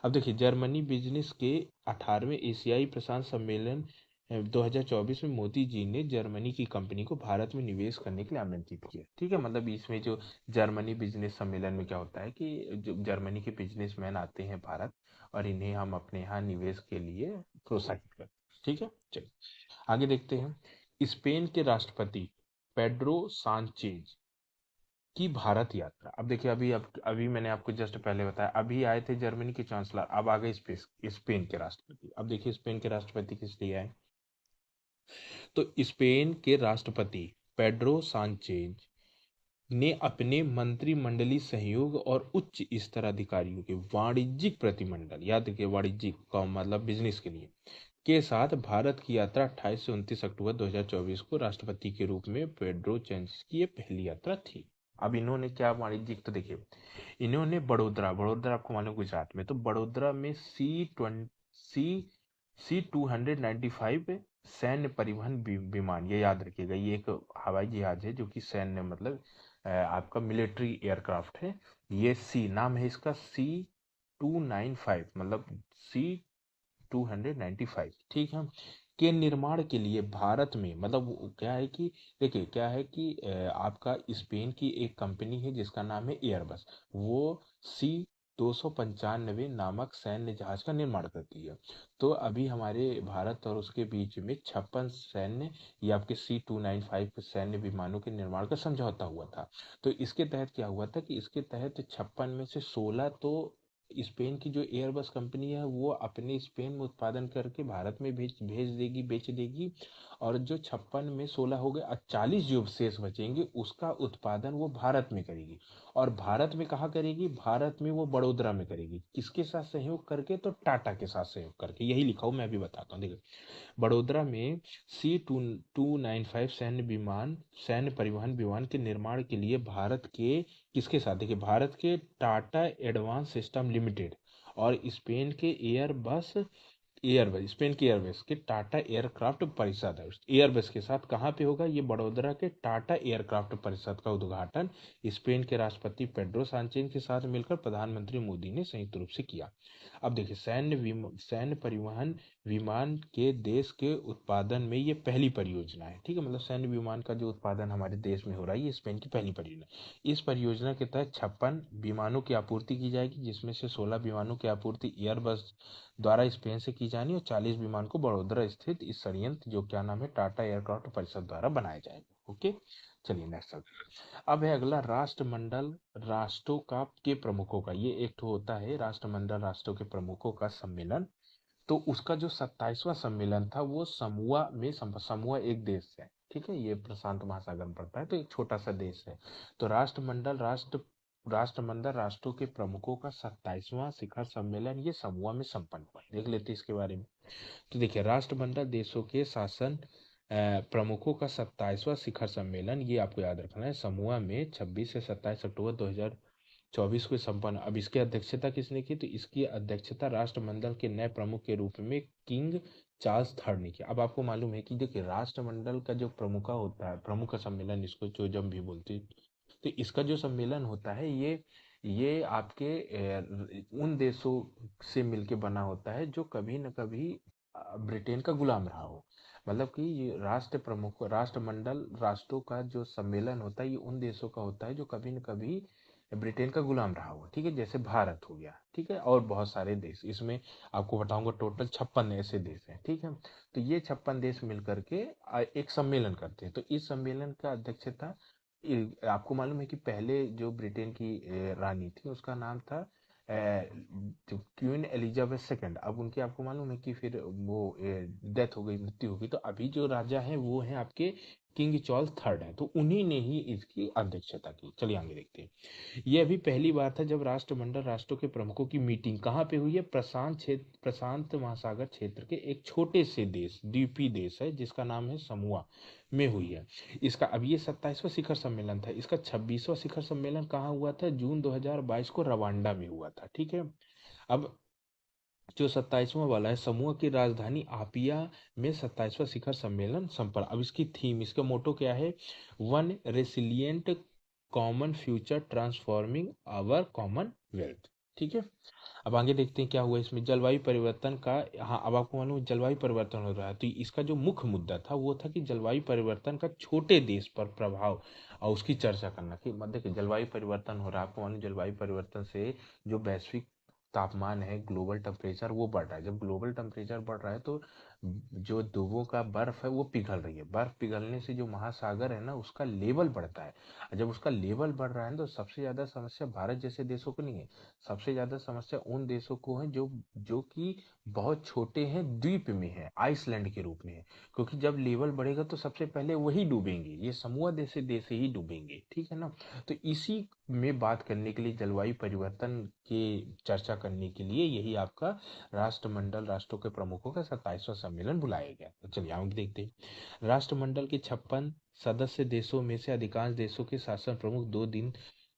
अब देखिए जर्मनी बिजनेस के 18वें एशियाई प्रशांत सम्मेलन 2024 में मोदी जी ने जर्मनी की कंपनी को भारत में निवेश करने के लिए आमंत्रित किया। ठीक है, मतलब इसमें जो जर्मनी बिजनेस सम्मेलन में क्या होता है कि जो जर्मनी के बिजनेसमैन आते हैं भारत, और इन्हें हम अपने यहाँ निवेश के लिए प्रोत्साहित करते हैं। ठीक है, चलिए आगे देखते हैं। स्पेन के राष्ट्रपति पेड्रो सांचेज की भारत यात्रा। अब देखिए अभी मैंने आपको जस्ट पहले बताया, अभी आए थे जर्मनी के चांसलर, अब आ गए स्पेन के राष्ट्रपति। अब देखिए स्पेन के राष्ट्रपति किस लिए आए, तो स्पेन के राष्ट्रपति पेड्रो सांचेज ने अपने मंत्रिमंडलीय सहयोग और उच्च स्तर अधिकारियों के वाणिज्यिक प्रतिमंडल, याद रखिए वाणिज्यिक का मतलब बिजनेस के लिए, के साथ भारत की यात्रा 28 से 29 अक्टूबर 2024 को राष्ट्रपति के रूप में पेड्रो सांचेज की ये पहली यात्रा थी। अब इन्होंने क्या वाणिज्यिक, तो देखिए इन्होंने बड़ोदरा, बड़ोदरा आपको मालूम है गुजरात में, तो बड़ोदरा में C-295 सैन्य परिवहन विमान, ये याद रखिएगा, ये एक हवाई जहाज है जो कि सैन्य मतलब आपका मिलिट्री एयरक्राफ्ट है। ये सी नाम है इसका, C-295 मतलब C-295, ठीक है, के निर्माण के लिए भारत में, मतलब क्या है कि देखिए क्या है कि आपका स्पेन की एक कंपनी है जिसका नाम है एयरबस, वो C-295 नामक सैन्य जहाज का निर्माण करती है। तो अभी हमारे भारत और उसके बीच में 56 सैन्य, ये आपके C-295 सैन्य विमानों के निर्माण का समझौता हुआ था। तो इसके तहत क्या हुआ था कि इसके तहत 56 में से 16 तो स्पेन की जो एयरबस कंपनी है वो अपने स्पेन में उत्पादन करके भारत में भेज भेज देगी, बेच देगी। और जो 56 में 16 हो गए, 40 जो शेष बचेंगे उसका उत्पादन वो भारत में करेगी। और भारत में कहाँ करेगी? भारत में वो बड़ोदरा में करेगी। किसके साथ सहयोग करके? तो टाटा के साथ सहयोग करके, यही लिखा हूँ, मैं भी बताता हूँ, देखो बड़ोदरा में C-295 सैन्य परिवहन विमान के निर्माण के लिए भारत के किसके साथ? देखिए भारत के टाटा एडवांस सिस्टम लिमिटेड और स्पेन की एयरबस के टाटा एयरक्राफ्ट परिषद है, एयरबस के साथ कहाँ पे होगा? ये बड़ोदरा के टाटा एयरक्राफ्ट परिषद का उद्घाटन स्पेन के राष्ट्रपति पेड्रो सांचेज के साथ मिलकर प्रधानमंत्री मोदी ने संयुक्त रूप से किया। अब देखिए सैन्य परिवहन विमान के देश के उत्पादन में ये पहली परियोजना है, ठीक है, मतलब सैन्य विमान का जो उत्पादन हमारे देश में हो रहा है ये स्पेन की पहली परियोजना। इस परियोजना के तहत 56 विमानों की आपूर्ति की जाएगी, जिसमें से 16 विमानों की आपूर्ति एयरबस द्वारा स्पेन से की जानी और 40 विमान को बड़ोदरा स्थित इस संयंत्र जो क्या नाम है टाटा एयरक्राफ्ट परिषद द्वारा बनाया जाएगा। ओके, चलिए नेक्स्ट। अब है अगला राष्ट्रमंडल राष्ट्रों का के प्रमुखों का, ये एक ठो होता है राष्ट्रमंडल राष्ट्रों के प्रमुखों का सम्मेलन। तो उसका जो 27वां सम्मेलन था वो समूआ में, समूआ एक देश है, ठीक है, ये प्रशांत महासागर में पड़ता है तो एक छोटा सा देश है। तो राष्ट्रमंडल राष्ट्रों के प्रमुखों का 27वां शिखर सम्मेलन ये समूह में संपन्न हुआ। देख लेते हैं इसके बारे में। तो देखिए राष्ट्रमंडल देशों के शासन प्रमुखों का 27वां शिखर सम्मेलन, ये आपको याद रखना है, समूह में 26 से 27 अक्टूबर 2024 को संपन्न। अब इसकी अध्यक्षता किसने की? तो इसकी अध्यक्षता राष्ट्रमंडल के नए प्रमुख के रूप में किंग चार्ल्स थर्ड ने किया। अब आपको मालूम है कि देखिए राष्ट्रमंडल का जो प्रमुख होता है, प्रमुख सम्मेलन इसको जो जब भी बोलते हैं, तो इसका जो सम्मेलन होता है ये आपके उन देशों से मिलके बना होता है जो कभी न कभी ब्रिटेन का गुलाम रहा हो। मतलब कि ये राष्ट्रमंडल राष्ट्रों का जो सम्मेलन होता है ये उन देशों का होता है जो कभी न कभी ब्रिटेन का गुलाम रहा हो, ठीक है, जैसे भारत हो गया, ठीक है, और बहुत सारे देश, इसमें आपको बताऊंगा टोटल 56 ऐसे देश हैं, ठीक है। तो ये 56 देश मिलकर के एक सम्मेलन करते हैं। तो इस सम्मेलन का अध्यक्षता आपको मालूम है कि पहले जो ब्रिटेन की रानी थी उसका नाम था जो क्वीन एलिजाबेथ सेकंड। अब उनकी आपको मालूम है कि फिर वो डेथ हो गई, मृत्यु हो गई। तो अभी जो राजा हैं वो हैं आपके किंग चार्ल्स थर्ड है, तो उन्हीं ने ही इसकी अध्यक्षता की। चलिए आगे देखते हैं। ये अभी पहली बार था जब राष्ट्रमंडल राष्ट्रों के प्रमुखों की मीटिंग कहाँ पे हुई है? प्रशांत महासागर क्षेत्र के एक छोटे से देश, द्वीपीय देश है जिसका नाम है समूआ में हुई है। इसका अब ये 27वां शिखर सम्मेलन था। इसका 26वां शिखर सम्मेलन कहाँ हुआ था? जून 2022 को रवांडा में हुआ था, ठीक है। अब जो 27वां वाला है समूह की राजधानी आपिया में 27वां शिखर सम्मेलन संपन्न। अब इसकी थीम, इसका मोटो क्या है? One resilient common future transforming our commonwealth, ठीक है। अब आगे देखते हैं क्या हुआ इसमें। जलवायु परिवर्तन का, हाँ अब आपको मालूम है जलवायु परिवर्तन हो रहा है, तो इसका जो मुख्य मुद्दा था वो था कि जलवायु परिवर्तन का छोटे देश पर प्रभाव और उसकी चर्चा करना। कि मतलब कि जलवायु परिवर्तन हो रहा है, आपको मालूम जलवायु परिवर्तन से जो वैश्विक तापमान है, ग्लोबल टेम्परेचर वो बढ़ रहा है। जब ग्लोबल टेम्परेचर बढ़ रहा है तो जो द्वीपों का बर्फ है वो पिघल रही है। बर्फ पिघलने से जो महासागर है ना उसका लेवल बढ़ता है। और जब उसका लेवल बढ़ रहा है तो सबसे ज्यादा समस्या भारत जैसे देशों को नहीं है, सबसे ज्यादा समस्या उन देशों को है जो जो कि बहुत छोटे हैं, द्वीप में है, आइसलैंड के रूप में है। क्योंकि जब लेवल बढ़ेगा तो सबसे पहले वही डूबेंगे, ये समूह देश देश ही डूबेंगे, ठीक है ना। तो इसी में बात करने के लिए, जलवायु परिवर्तन की चर्चा करने के लिए यही आपका राष्ट्रमंडल राष्ट्रों के प्रमुखों का 27वां सम्मेलन बुलाया गया। तो चलिए आगे देखते हैं। राष्ट्रमंडल के 56 सदस्य देशों में से अधिकांश देशों के शासन प्रमुख 2 दिन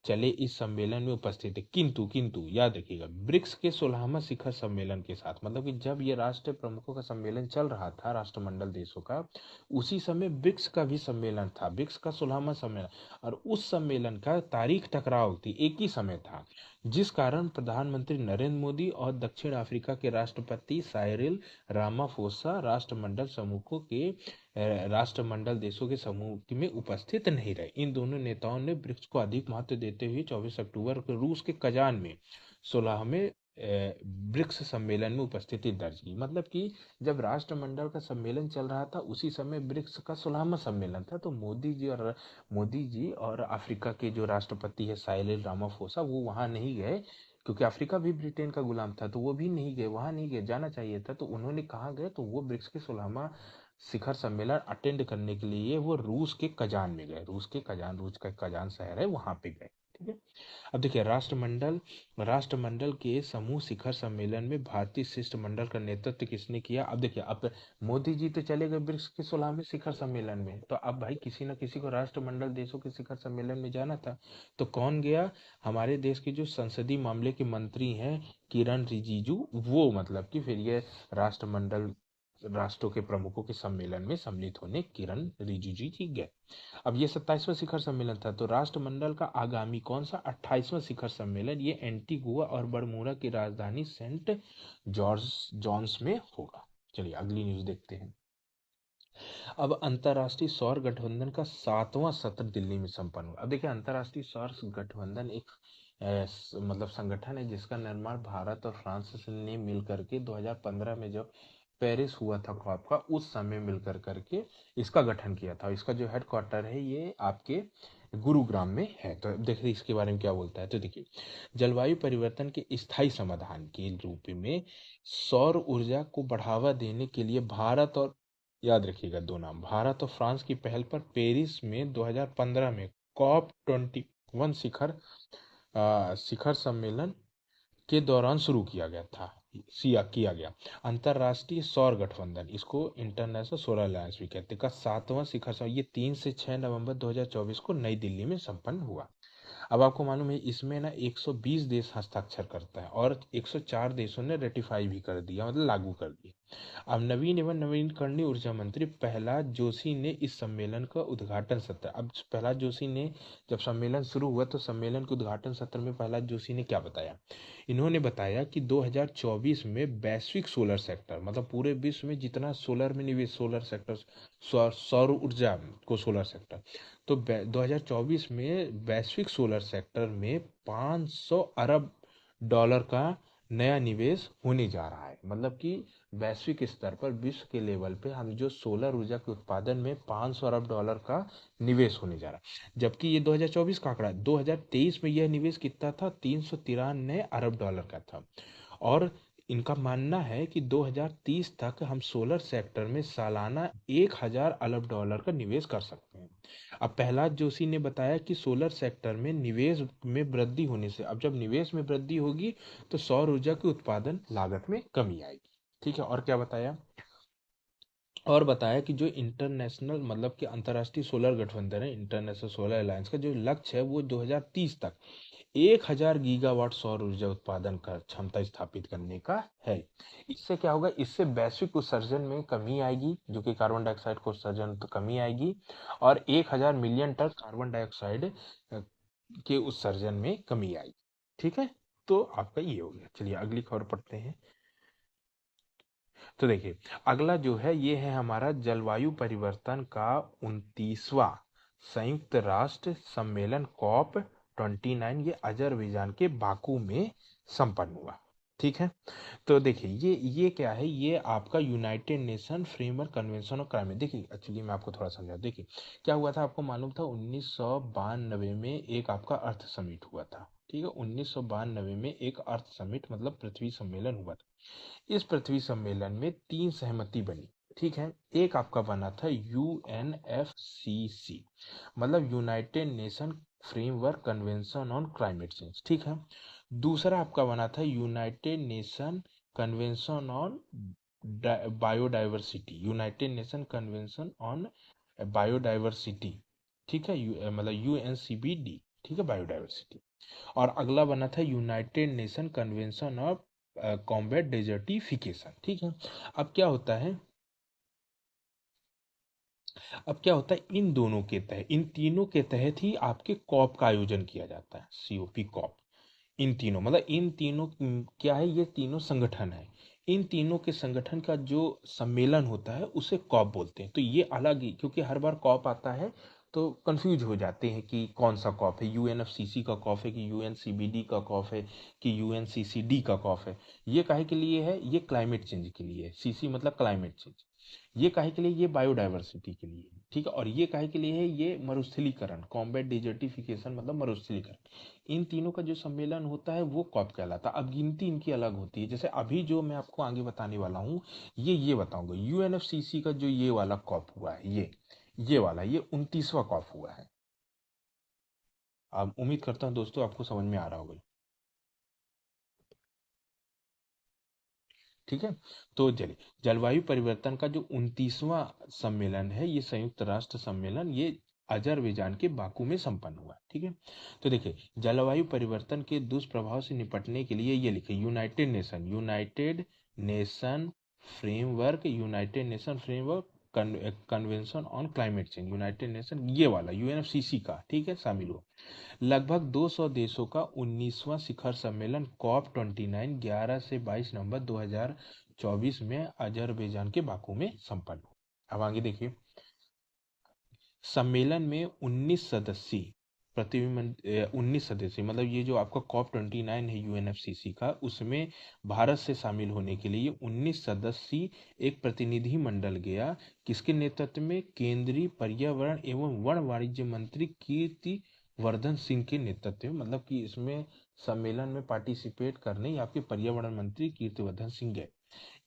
चले इस सम्मेलन में उपस्थित है, किंतु किंतु याद रखिएगा, ब्रिक्स के 16वां शिखर सम्मेलन के साथ, मतलब कि जब ये राष्ट्र प्रमुखों का सम्मेलन चल रहा था राष्ट्रमंडल देशों का, उसी समय ब्रिक्स का भी सम्मेलन था, ब्रिक्स का 16वां सम्मेलन, और उस सम्मेलन का तारीख टकराव थी, एक ही समय था, जिस कारण प्रधानमंत्री नरेंद्र मोदी और दक्षिण अफ्रीका के राष्ट्रपति साइरिल रामाफोसा राष्ट्रमंडल समूहों के राष्ट्रमंडल देशों के समूह में उपस्थित नहीं रहे। इन दोनों नेताओं ने ब्रिक्स को अधिक महत्व देते हुए 24 अक्टूबर को रूस के कजान में 16वें ब्रिक्स सम्मेलन में उपस्थिति दर्ज की। मतलब कि जब राष्ट्रमंडल का सम्मेलन चल रहा था उसी समय ब्रिक्स का 16वां सम्मेलन था। तो मोदी जी और अफ्रीका के जो राष्ट्रपति है साइरिल रामाफोसा, वो वहां नहीं गए, क्योंकि अफ्रीका भी ब्रिटेन का गुलाम था, तो वो भी नहीं गए, वहां नहीं गए, जाना चाहिए था। तो उन्होंने कहाँ गए, तो वो ब्रिक्स के 16वां शिखर सम्मेलन अटेंड करने के लिए वो रूस के कजान में गए, रूस का कजान शहर है, वहां पे गए। ठीक है। अब देखिए, राष्ट्रमंडल के समूह शिखर सम्मेलन में भारतीय शिष्टमंडल का नेतृत्व किसने किया। अब देखिए, अब मोदी जी तो चले गए ब्रिक्स के 16वें शिखर सम्मेलन में, तो अब भाई किसी न किसी को राष्ट्रमंडल देशों के शिखर सम्मेलन में जाना था। तो कौन गया, हमारे देश के जो संसदीय मामले के मंत्री हैं किरण रिजिजू, वो मतलब कि फिर ये राष्ट्रमंडल राष्ट्रों के प्रमुखों के सम्मेलन में सम्मिलित होने किरण रिजिजू जी गए। अब ये 27वां शिखर सम्मेलन था। तो राष्ट्रमंडल का आगामी कौन सा 28वां शिखर सम्मेलन, ये एंटीगुआ और बरमूडा की राजधानी सेंट जॉर्ज जॉन्स में होगा। चलिए अगली न्यूज देखते हैं। अब अंतर्राष्ट्रीय सौर गठबंधन का 7वां सत्र दिल्ली में संपन्न हुआ। अब देखिए, अंतर्राष्ट्रीय सौर गठबंधन एक मतलब संगठन है जिसका निर्माण भारत और फ्रांस ने मिल करके 2015 में जब पेरिस हुआ था कॉप का, उस समय मिलकर करके इसका गठन किया था। इसका जो हेडक्वार्टर है ये आपके गुरुग्राम में है। तो अब देखिए इसके बारे में क्या बोलता है। तो देखिए, जलवायु परिवर्तन के स्थायी समाधान के रूप में सौर ऊर्जा को बढ़ावा देने के लिए भारत और, याद रखिएगा 2 नाम, भारत और फ्रांस की पहल पर पेरिस में 2015 में कॉप 21 शिखर सम्मेलन के दौरान शुरू किया गया था, किया गया अंतरराष्ट्रीय सौर गठबंधन, इसको इंटरनेशनल सोलर अलायंस भी कहते हैं, का 7वां शिखर सम्मेलन, ये 3 से 6 नवंबर 2024 को नई दिल्ली में संपन्न हुआ। अब आपको मालूम है इसमें ना 120 देश हस्ताक्षर करता है और 104 देशों ने रेटिफाई भी कर दिया, मतलब लागू कर दिया। अब नवीन एवं नवीनकरणीय ऊर्जा मंत्री प्रहलाद जोशी ने इस सम्मेलन का उद्घाटन सत्र, अब प्रहलाद जोशी ने जब सम्मेलन शुरू हुआ तो सम्मेलन के उद्घाटन सत्र में प्रहलाद जोशी ने क्या बताया, इन्होंने बताया कि 2024 में वैश्विक सोलर सेक्टर, मतलब पूरे विश्व में जितना सोलर में निवेश, सोलर सेक्टर, सौर ऊर्जा को सोलर सेक्टर, तो 2024 में वैश्विक सोलर सेक्टर में 500 अरब डॉलर का नया निवेश होने जा रहा है। मतलब कि वैश्विक स्तर पर विश्व के लेवल पे हम जो सोलर ऊर्जा के उत्पादन में 500 अरब डॉलर का निवेश होने जा रहा है। जबकि ये 2024 का आंकड़ा, 2023 में यह निवेश कितना था, 393 अरब डॉलर का था। और इनका मानना है कि 2030 तक हम सोलर सेक्टर में सालाना 1000 अरब डॉलर का निवेश कर सकते हैं। अब प्रहलाद जोशी ने बताया कि सोलर सेक्टर में निवेश में वृद्धि होने से, अब जब निवेश में वृद्धि होगी तो सौर ऊर्जा के उत्पादन लागत में कमी आएगी। ठीक है, और क्या बताया, और बताया कि जो इंटरनेशनल, मतलब कि अंतर्राष्ट्रीय सोलर गठबंधन है, इंटरनेशनल सोलर अलायंस का जो लक्ष्य है वो 2030 तक 1000 गीगावाट सौर ऊर्जा उत्पादन का क्षमता स्थापित करने का है। इससे क्या होगा, इससे वैश्विक उत्सर्जन में कमी आएगी, जो कि कार्बन डाइऑक्साइड का उत्सर्जन तो कमी आएगी, और 1000 मिलियन टन कार्बन डाइऑक्साइड के उत्सर्जन में कमी आएगी। ठीक है, तो आपका ये हो गया। चलिए अगली खबर पढ़ते हैं। तो देखिए, अगला जो है ये है हमारा जलवायु परिवर्तन का 29वां संयुक्त राष्ट्र सम्मेलन कॉप 29, ये अजरबैजान के बाकू में संपन्न हुआ। ठीक है, तो देखिए ये क्या है, ये आपका United nation framework convention of climate. देखिए एक्चुअली मैं आपको थोड़ा समझा, देखिए क्या हुआ था, आपको मालूम था 1992 में एक आपका अर्थ समिट हुआ था। ठीक है, 1992 में एक अर्थ समिट मतलब पृथ्वी सम्मेलन हुआ था। इस पृथ्वी सम्मेलन में 3 सहमति बनी। ठीक है, एक आपका बना था UNFCC, मतलब United nation framework convention on climate change. ठीक है, दूसरा आपका बना था United nation convention on biodiversity, United nation convention on biodiversity, ठीक है, मतलब UNCBD, ठीक है, बायोडाइवर्सिटी। और अगला बना था United nation convention of combat desertification, ठीक है। अब क्या होता है, अब क्या होता है, इन दोनों के तहत, इन तीनों के तहत ही आपके कॉप का आयोजन किया जाता है, COP कॉप। इन तीनों मतलब इन तीनों क्या है, ये तीनों संगठन है। इन तीनों के संगठन का जो सम्मेलन होता है उसे कॉप बोलते हैं। तो ये अलग ही, क्योंकि हर बार कॉप आता है तो कंफ्यूज हो जाते हैं कि कौन सा कॉप है, UNFCCC का कॉप है कि UNCBD का कॉप है कि UNCCD का कॉप है। ये काहे के लिए है, ये क्लाइमेट चेंज के लिए है, CC मतलब क्लाइमेट चेंज। ये काहे के लिए, ये बायोडाइवर्सिटी के लिए, ठीक है। और ये काहे के लिए है, ये मरुस्थलीकरण, कॉम्बैट डिजर्टिफिकेशन मतलब मरुस्थलीकरण। इन तीनों का जो सम्मेलन होता है वो कॉप कहलाता है। अब गिनती इनकी अलग होती है, जैसे अभी जो मैं आपको आगे बताने वाला हूँ ये बताऊंगा। UNFCCC का जो ये वाला कॉप हुआ है, ये वाला, ये 29वां कॉप हुआ है। अब उम्मीद करता हूँ दोस्तों आपको समझ में आ रहा होगा, ठीक है। तो चलिए, जलवायु परिवर्तन का जो 29वां सम्मेलन है, ये संयुक्त राष्ट्र सम्मेलन, ये अजरबैजान के बाकू में संपन्न हुआ, ठीक है। तो देखिए, जलवायु परिवर्तन के दुष्प्रभाव से निपटने के लिए ये लिखे, United nation framework convention on climate change, United nation ये वाला UNFCCC का, ठीक है, शामिल हुआ। लगभग 200 देशों का 19वां शिखर सम्मेलन COP29 11 से 22 नवंबर 2024 में अजरबैजान के बाकू में संपन्न हुआ। अब आगे देखिए, सम्मेलन में 19 सदस्य मतलब ये जो आपका COP29 है UNFCCC का, उसमें भारत से शामिल होने के लिए 19 सदस्यीय एक प्रतिनिधि मंडल गया। किसके नेतृत्व में, केंद्रीय पर्यावरण एवं वन वाणिज्य मंत्री कीर्ति वर्धन सिंह के नेतृत्व में, मतलब कि इसमें सम्मेलन में पार्टिसिपेट करने आपके पर्यावरण मंत्री कीर्तिवर्धन सिंह गए।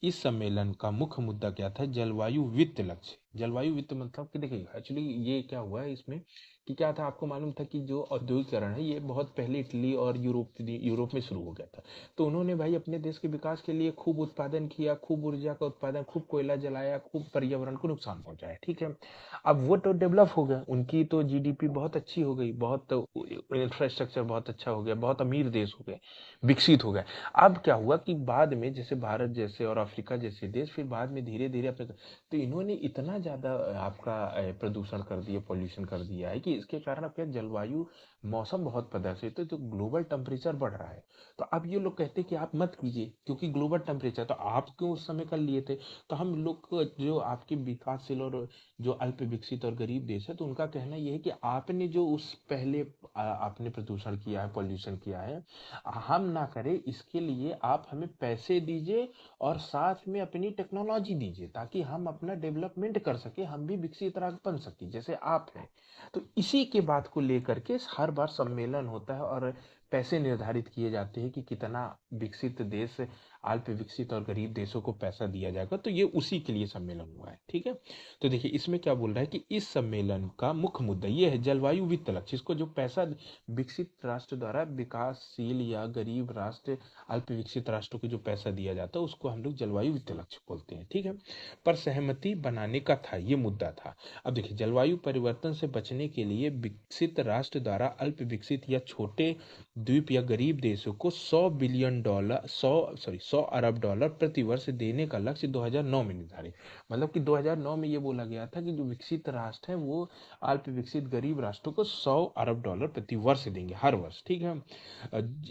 इस सम्मेलन का मुख्य मुद्दा क्या था, जलवायु वित्त लक्ष्य। जलवायु वित्त मतलब कि देखिए, एक्चुअली ये क्या हुआ है इसमें कि क्या था, आपको मालूम था कि जो औद्योगिकरण है ये बहुत पहले इटली और यूरोप में शुरू हो गया था। तो उन्होंने भाई अपने देश के विकास के लिए खूब उत्पादन किया, खूब ऊर्जा का उत्पादन, खूब कोयला जलाया, खूब पर्यावरण को नुकसान पहुंचाया, ठीक है। अब वो तो डेवलप हो गया, उनकी तो GDP बहुत अच्छी हो गई, बहुत इंफ्रास्ट्रक्चर बहुत अच्छा हो गया, बहुत अमीर देश हो गए, विकसित हो गए। अब क्या हुआ कि बाद में जैसे भारत जैसे और अफ्रीका जैसे देश फिर बाद में धीरे धीरे अपने, तो इन्होंने इतना ज्यादा आपका प्रदूषण कर दिया, पॉल्यूशन कर दिया है कि इसके कारण अब क्या, जलवायु मौसम बहुत प्रदर्शित है, तो ग्लोबल टेम्परेचर बढ़ रहा है। तो अब ये लोग कहते हैं कि आप मत कीजिए, क्योंकि ग्लोबल टेम्परेचर, तो आप क्यों उस समय कर लिए थे। तो हम लोग जो आपके विकासशील और जो अल्प विकसित और गरीब देश है, तो उनका कहना यह है कि आपने जो उस पहले आपने प्रदूषण किया है, पॉल्यूशन किया है, हम ना करें, इसके लिए आप हमें पैसे दीजिए और साथ में अपनी टेक्नोलॉजी दीजिए, ताकि हम अपना डेवलपमेंट कर सके, हम भी विकसित राष्ट्र बन सके जैसे आप हैं। तो इसी के बात को लेकर के हर बार सम्मेलन होता है और पैसे निर्धारित किए जाते हैं कि कितना विकसित देश अल्प विकसित और गरीब देशों को पैसा दिया जाएगा। तो ये उसी के लिए सम्मेलन हुआ है, ठीक है। तो देखिए, इसमें क्या बोल रहा है कि इस सम्मेलन का मुख्य मुद्दा ये है, जलवायु वित्त लक्ष्य, इसको जो पैसा विकसित राष्ट्र द्वारा विकासशील या गरीब राष्ट्र, अल्प विकसित राष्ट्रों को जो पैसा दिया जाता है उसको हम लोग जलवायु वित्त लक्ष्य बोलते हैं, ठीक है। पर सहमति बनाने का था, ये मुद्दा था। अब देखिए, जलवायु परिवर्तन से बचने के लिए विकसित राष्ट्र द्वारा अल्प विकसित या छोटे द्वीप या गरीब देशों को $100 प्रति वर्ष देने का लक्ष्य 2009 में निर्धारित, मतलब कि 2009 में ये बोला गया था कि जो विकसित राष्ट्र है वो अल्प विकसित गरीब राष्ट्रों को $100 अरब प्रति वर्ष देंगे, हर वर्ष, ठीक है।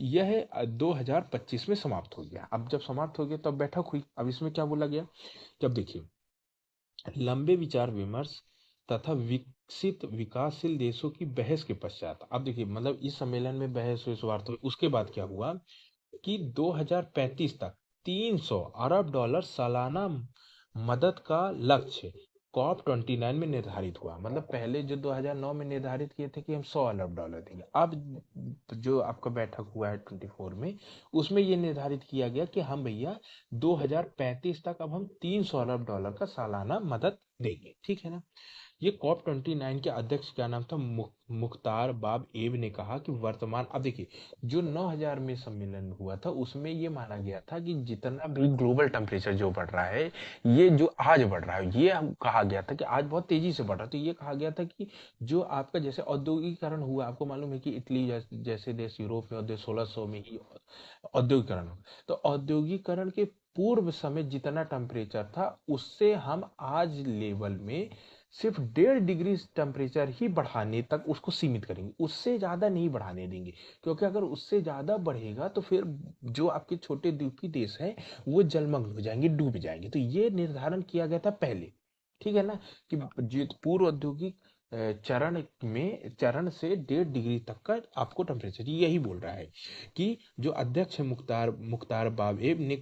यह 2025 में समाप्त हो गया। अब जब समाप्त हो गया तब बैठक हुई। अब इसमें क्या बोला गया, जब देखिए, लंबे विचार विमर्श तथा विकसित विकासशील देशों की बहस के पश्चात, अब देखिए मतलब इस सम्मेलन में बहस हुई, स्वार्थ हुई, उसके बाद क्या हुआ कि 2035 तक $300 अरब सालाना मदद का लक्ष्य COP29 में निर्धारित हुआ। मतलब पहले जो 2009 में निर्धारित किए थे कि हम $100 अरब देंगे, अब जो आपका बैठक हुआ है 24 में, उसमें ये निर्धारित किया गया कि हम भैया 2035 तक अब हम $300 अरब का सालाना मदद देंगे, ठीक है ना। ये COP29 के अध्यक्ष क्या नाम था, मुख्तार बाब एब ने कहा कि वर्तमान, अब देखिए जो 9000 में सम्मेलन हुआ था उसमें ये माना गया था कि जितना भी ग्लोबल टेम्परेचर जो बढ़ रहा है, ये जो आज बढ़ रहा है, ये हम कहा गया था कि आज बहुत तेजी से बढ़ रहा है, तो ये कहा गया था कि जो आपका जैसे औद्योगिकरण हुआ, आपको मालूम है कि इटली जैसे देश यूरोप में 1600 में ही औद्योगिकरण हुआ, तो औद्योगिकरण के पूर्व समय जितना टेम्परेचर था उससे हम आज लेवल में सिर्फ 1.5 डिग्री टेम्परेचर ही बढ़ाने तक उसको सीमित करेंगे, उससे ज्यादा नहीं बढ़ाने देंगे, क्योंकि अगर उससे ज्यादा बढ़ेगा तो फिर जो आपके छोटे द्वीपी देश हैं वो जलमग्न हो जाएंगे, डूब जाएंगे। तो ये निर्धारण किया गया था पहले, ठीक है ना, कि पूर्व औद्योगिक चरण से 1.5 डिग्री तक का आपको टेम्परेचर, यही बोल रहा है कि जो अध्यक्ष है मुख्तार मुख्तार बाबेब ने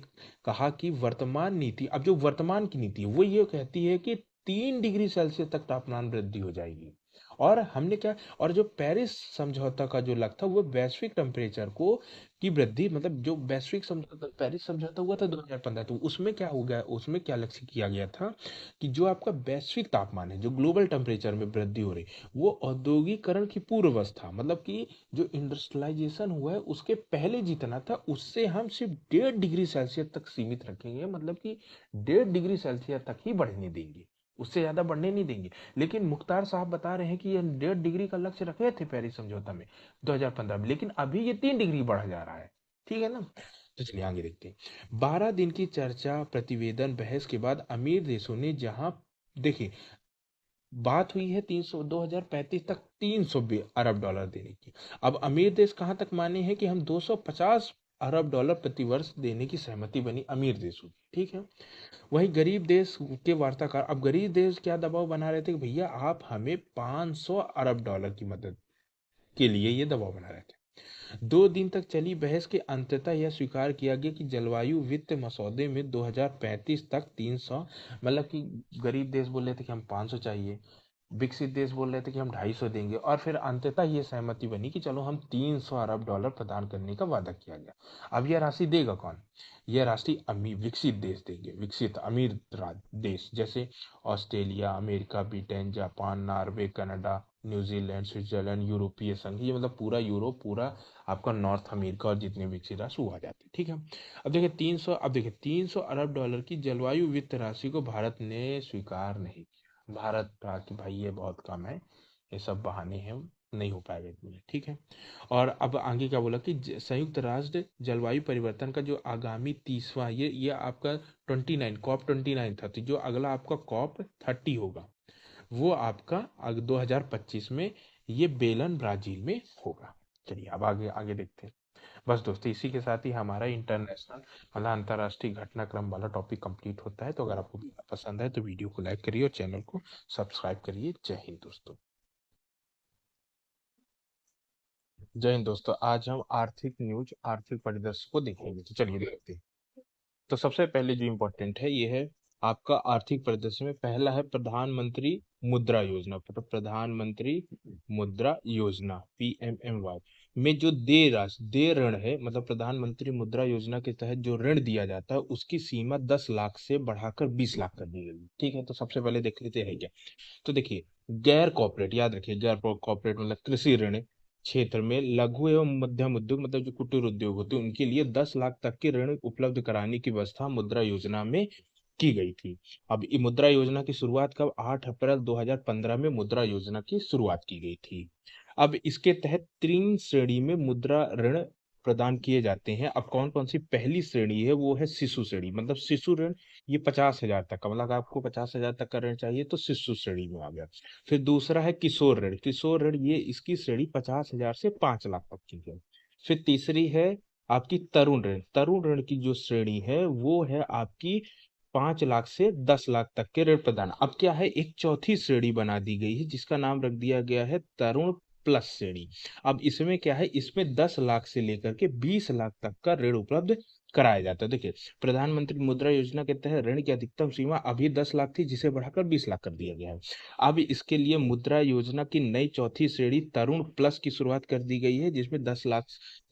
कहा कि वर्तमान नीति, अब जो वर्तमान की नीति है वो ये कहती है कि 3 डिग्री सेल्सियस तक तापमान वृद्धि हो जाएगी। और हमने क्या, और जो पेरिस समझौता का जो लक्ष्य था वो वैश्विक टेम्परेचर को की वृद्धि, मतलब जो वैश्विक समझौता पेरिस समझौता हुआ था 2015, तो उसमें क्या हो गया, उसमें क्या लक्ष्य किया गया था कि जो आपका वैश्विक तापमान है, जो ग्लोबल टेम्परेचर में वृद्धि हो रही, वो औद्योगिकरण की पूर्व अवस्था, मतलब कि जो इंडस्ट्रियलाइजेशन हुआ है उसके पहले जितना था उससे हम सिर्फ 1.5 डिग्री सेल्सियस तक सीमित रखेंगे, मतलब कि 1.5 डिग्री सेल्सियस तक ही बढ़ने देंगे, उससे ज्यादा बढ़ने नहीं देंगे। लेकिन मुख्तार साहब बता रहे हैं कि ये 1.5 डिग्री का लक्ष्य रखे थे पेरिस समझौता में 2015 में, लेकिन अभी ये 3 डिग्री बढ़ जा रहा है, ठीक है ना। तो चलिए आगे देखते हैं। 12 दिन की चर्चा प्रतिवेदन बहस के बाद अमीर देशों ने जहां, देखिए बात हुई है 300 2035 तक $300 अरब देने की, अब अमीर देश कहां तक माने हैं कि हम $250 अरब प्रति वर्ष देने की सहमति बनी अमीर देशों की, ठीक है। वहीं गरीब देश के वार्ताकार, अब गरीब देश क्या दबाव बना रहे थे कि भैया आप हमें $500 अरब की मदद के लिए ये दबाव बना रहे थे। 2 दिन तक चली बहस के अंततः यह स्वीकार किया गया कि जलवायु वित्त मसौदे में 2035 तक 300, मतलब कि गरीब देश बोल रहे थे कि हम 500 चाहिए, विकसित देश बोल रहे थे कि हम 250 देंगे, और फिर अंततः ये सहमति बनी कि चलो हम $300 अरब प्रदान करने का वादा किया गया। अब यह राशि देगा कौन, यह राशि अमीर विकसित देश देंगे, विकसित अमीर देश जैसे Australia, America, Britain, Japan, Norway, Canada, New Zealand, Switzerland, यूरोपीय संघ, ये मतलब पूरा यूरोप, पूरा आपका नॉर्थ अमेरिका और जितने विकसित राष्ट्र वो आ जाते हैं, ठीक है। अब देखिए $300 अरब की जलवायु वित्त राशि को भारत ने स्वीकार नहीं किया, भारत कहा कि भाई ये बहुत कम है, ये सब बहाने हैं, नहीं हो पाएगा इतने, ठीक है। और अब आगे क्या बोला कि संयुक्त राष्ट्र जलवायु परिवर्तन का जो आगामी 30वां, ये आपका 29 COP29 था, तो जो अगला आपका COP30 होगा वो आपका 2025 में ये बेलन ब्राजील में होगा। चलिए अब आगे आगे देखते हैं। बस दोस्तों इसी के साथ ही हमारा इंटरनेशनल, मतलब अंतर्राष्ट्रीय घटनाक्रम वाला टॉपिक कंप्लीट होता है। तो अगर आपको पसंद है तो वीडियो को लाइक करिए और चैनल को सब्सक्राइब करिए। जय हिंद दोस्तों। जय हिंद दोस्तों, आज हम आर्थिक न्यूज, आर्थिक परिदृश्य को देखेंगे, तो चलिए देखते हैं। तो सबसे पहले जो इम्पोर्टेंट है ये है आपका आर्थिक परिदृश्य में, पहला है प्रधानमंत्री मुद्रा योजना, प्रधानमंत्री मुद्रा योजना PMMY में जो दे ऋण है, मतलब प्रधानमंत्री मुद्रा योजना के तहत जो ऋण दिया जाता है उसकी सीमा 10 लाख से बढ़ाकर 20 लाख कर दी गई, ठीक है। तो सबसे पहले देख लेते हैं क्या। तो देखिए गैर कॉर्पोरेट, याद रखिए गैर कॉर्पोरेट मतलब कृषि ऋण क्षेत्र में लघु एवं मध्यम उद्योग, मतलब जो कुटीर उद्योग होते हैं उनके लिए 10 लाख तक के ऋण उपलब्ध कराने की व्यवस्था मुद्रा योजना में की गई थी। अब ये मुद्रा योजना की शुरुआत कब, 8 अप्रैल 2015 में मुद्रा योजना की शुरुआत की गई थी। अब इसके तहत 3 श्रेणी में मुद्रा ऋण प्रदान किए जाते हैं। अब कौन कौन सी, पहली श्रेणी है वो है शिशु श्रेणी, मतलब शिशु ऋण, ये 50,000 तक का, मतलब अगर आपको 50,000 तक का ऋण चाहिए तो शिशु श्रेणी में आ गया। फिर दूसरा है किशोर ऋण, किशोर ऋण ये इसकी श्रेणी 50,000 से 5 लाख तक की है। फिर तीसरी है आपकी तरुण ऋण, तरुण ऋण की जो श्रेणी है वो है आपकी 5 लाख से 10 लाख तक के ऋण प्रदान। अब क्या है, एक चौथी श्रेणी बना दी गई है जिसका नाम रख दिया गया है तरुण प्लस श्रेणी। अब इसमें क्या है, इसमें 10 लाख से लेकर के 20 लाख तक का ऋण उपलब्ध कराया जाता है। देखिए प्रधानमंत्री मुद्रा योजना के तहत ऋण की अधिकतम सीमा अभी 10 लाख थी जिसे बढ़ाकर 20 लाख कर दिया गया है। अब इसके लिए मुद्रा योजना की नई चौथी श्रेणी तरुण प्लस की शुरुआत कर दी गई है जिसमें 10 लाख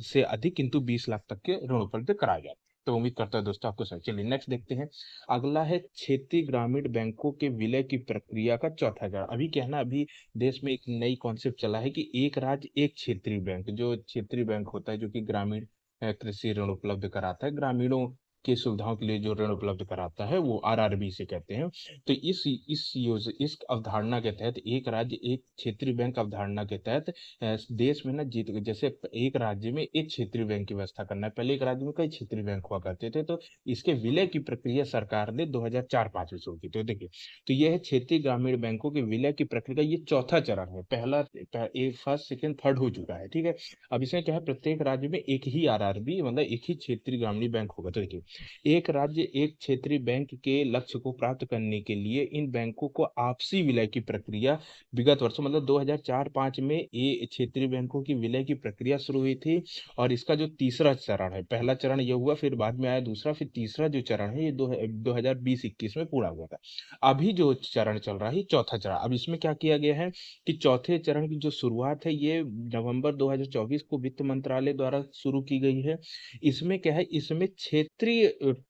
से अधिक किंतु 20 लाख तक के ऋण उपलब्ध कराए जाते हैं। तो उम्मीद करता है दोस्तों आपको समझ। चलिए नेक्स्ट देखते हैं। अगला है क्षेत्रीय ग्रामीण बैंकों के विलय की प्रक्रिया का चौथा चरण। अभी क्या है ना, अभी देश में एक नई कॉन्सेप्ट चला है कि एक राज्य एक क्षेत्रीय बैंक। जो क्षेत्रीय बैंक होता है जो कि ग्रामीण कृषि ऋण उपलब्ध कराता है, ग्रामीणों की सुविधाओं के लिए जो ऋण उपलब्ध कराता है, वो आरआरबी से कहते हैं। तो इस अवधारणा के तहत एक राज्य एक क्षेत्रीय बैंक अवधारणा के तहत देश में ना जीत जैसे एक राज्य में एक क्षेत्रीय बैंक की व्यवस्था करना है। पहले एक राज्य में कई क्षेत्रीय बैंक हुआ करते थे, तो इसके विलय की प्रक्रिया सरकार ने 2004-5 में शुरू की। तो देखिए, तो यह है क्षेत्रीय ग्रामीण बैंकों के विलय की प्रक्रिया। ये चौथा चरण है। एक फर्स्ट सेकंड थर्ड हो चुका है, ठीक है। अब इसमें क्या है, प्रत्येक राज्य में एक ही आरआरबी मतलब एक ही क्षेत्रीय ग्रामीण बैंक होगा। तो देखिए, एक राज्य एक क्षेत्रीय बैंक के लक्ष्य को प्राप्त करने के लिए इन बैंकों को आपसी विलय की प्रक्रिया विगत वर्षों मतलब 2004-5 में ये क्षेत्रीय बैंकों की विलय की प्रक्रिया शुरू हुई थी। और इसका जो तीसरा चरण है, पहला चरण ये हुआ, फिर बाद में आया दूसरा, फिर तीसरा जो चरण है ये 2020-21 में पूरा हुआ था। अभी जो चरण चल रहा है चौथा चरण। अब इसमें क्या किया गया है कि चौथे चरण की जो शुरुआत है ये नवंबर 2024 को वित्त मंत्रालय द्वारा शुरू की गई है। इसमें क्या है, इसमें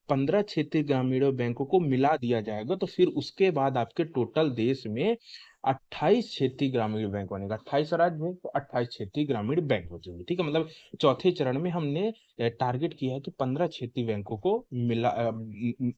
15 क्षेत्रीय ग्रामीण बैंकों को मिला दिया जाएगा। तो फिर उसके बाद आपके टोटल देश में 28 क्षेत्रीय ग्रामीण बैंक बनेगा। 28 राज्य है तो 28 क्षेत्रीय ग्रामीण बैंक हो जाएंगे, ठीक है। मतलब चौथे चरण में हमने टारगेट किया है कि 15 क्षेत्रीय बैंकों को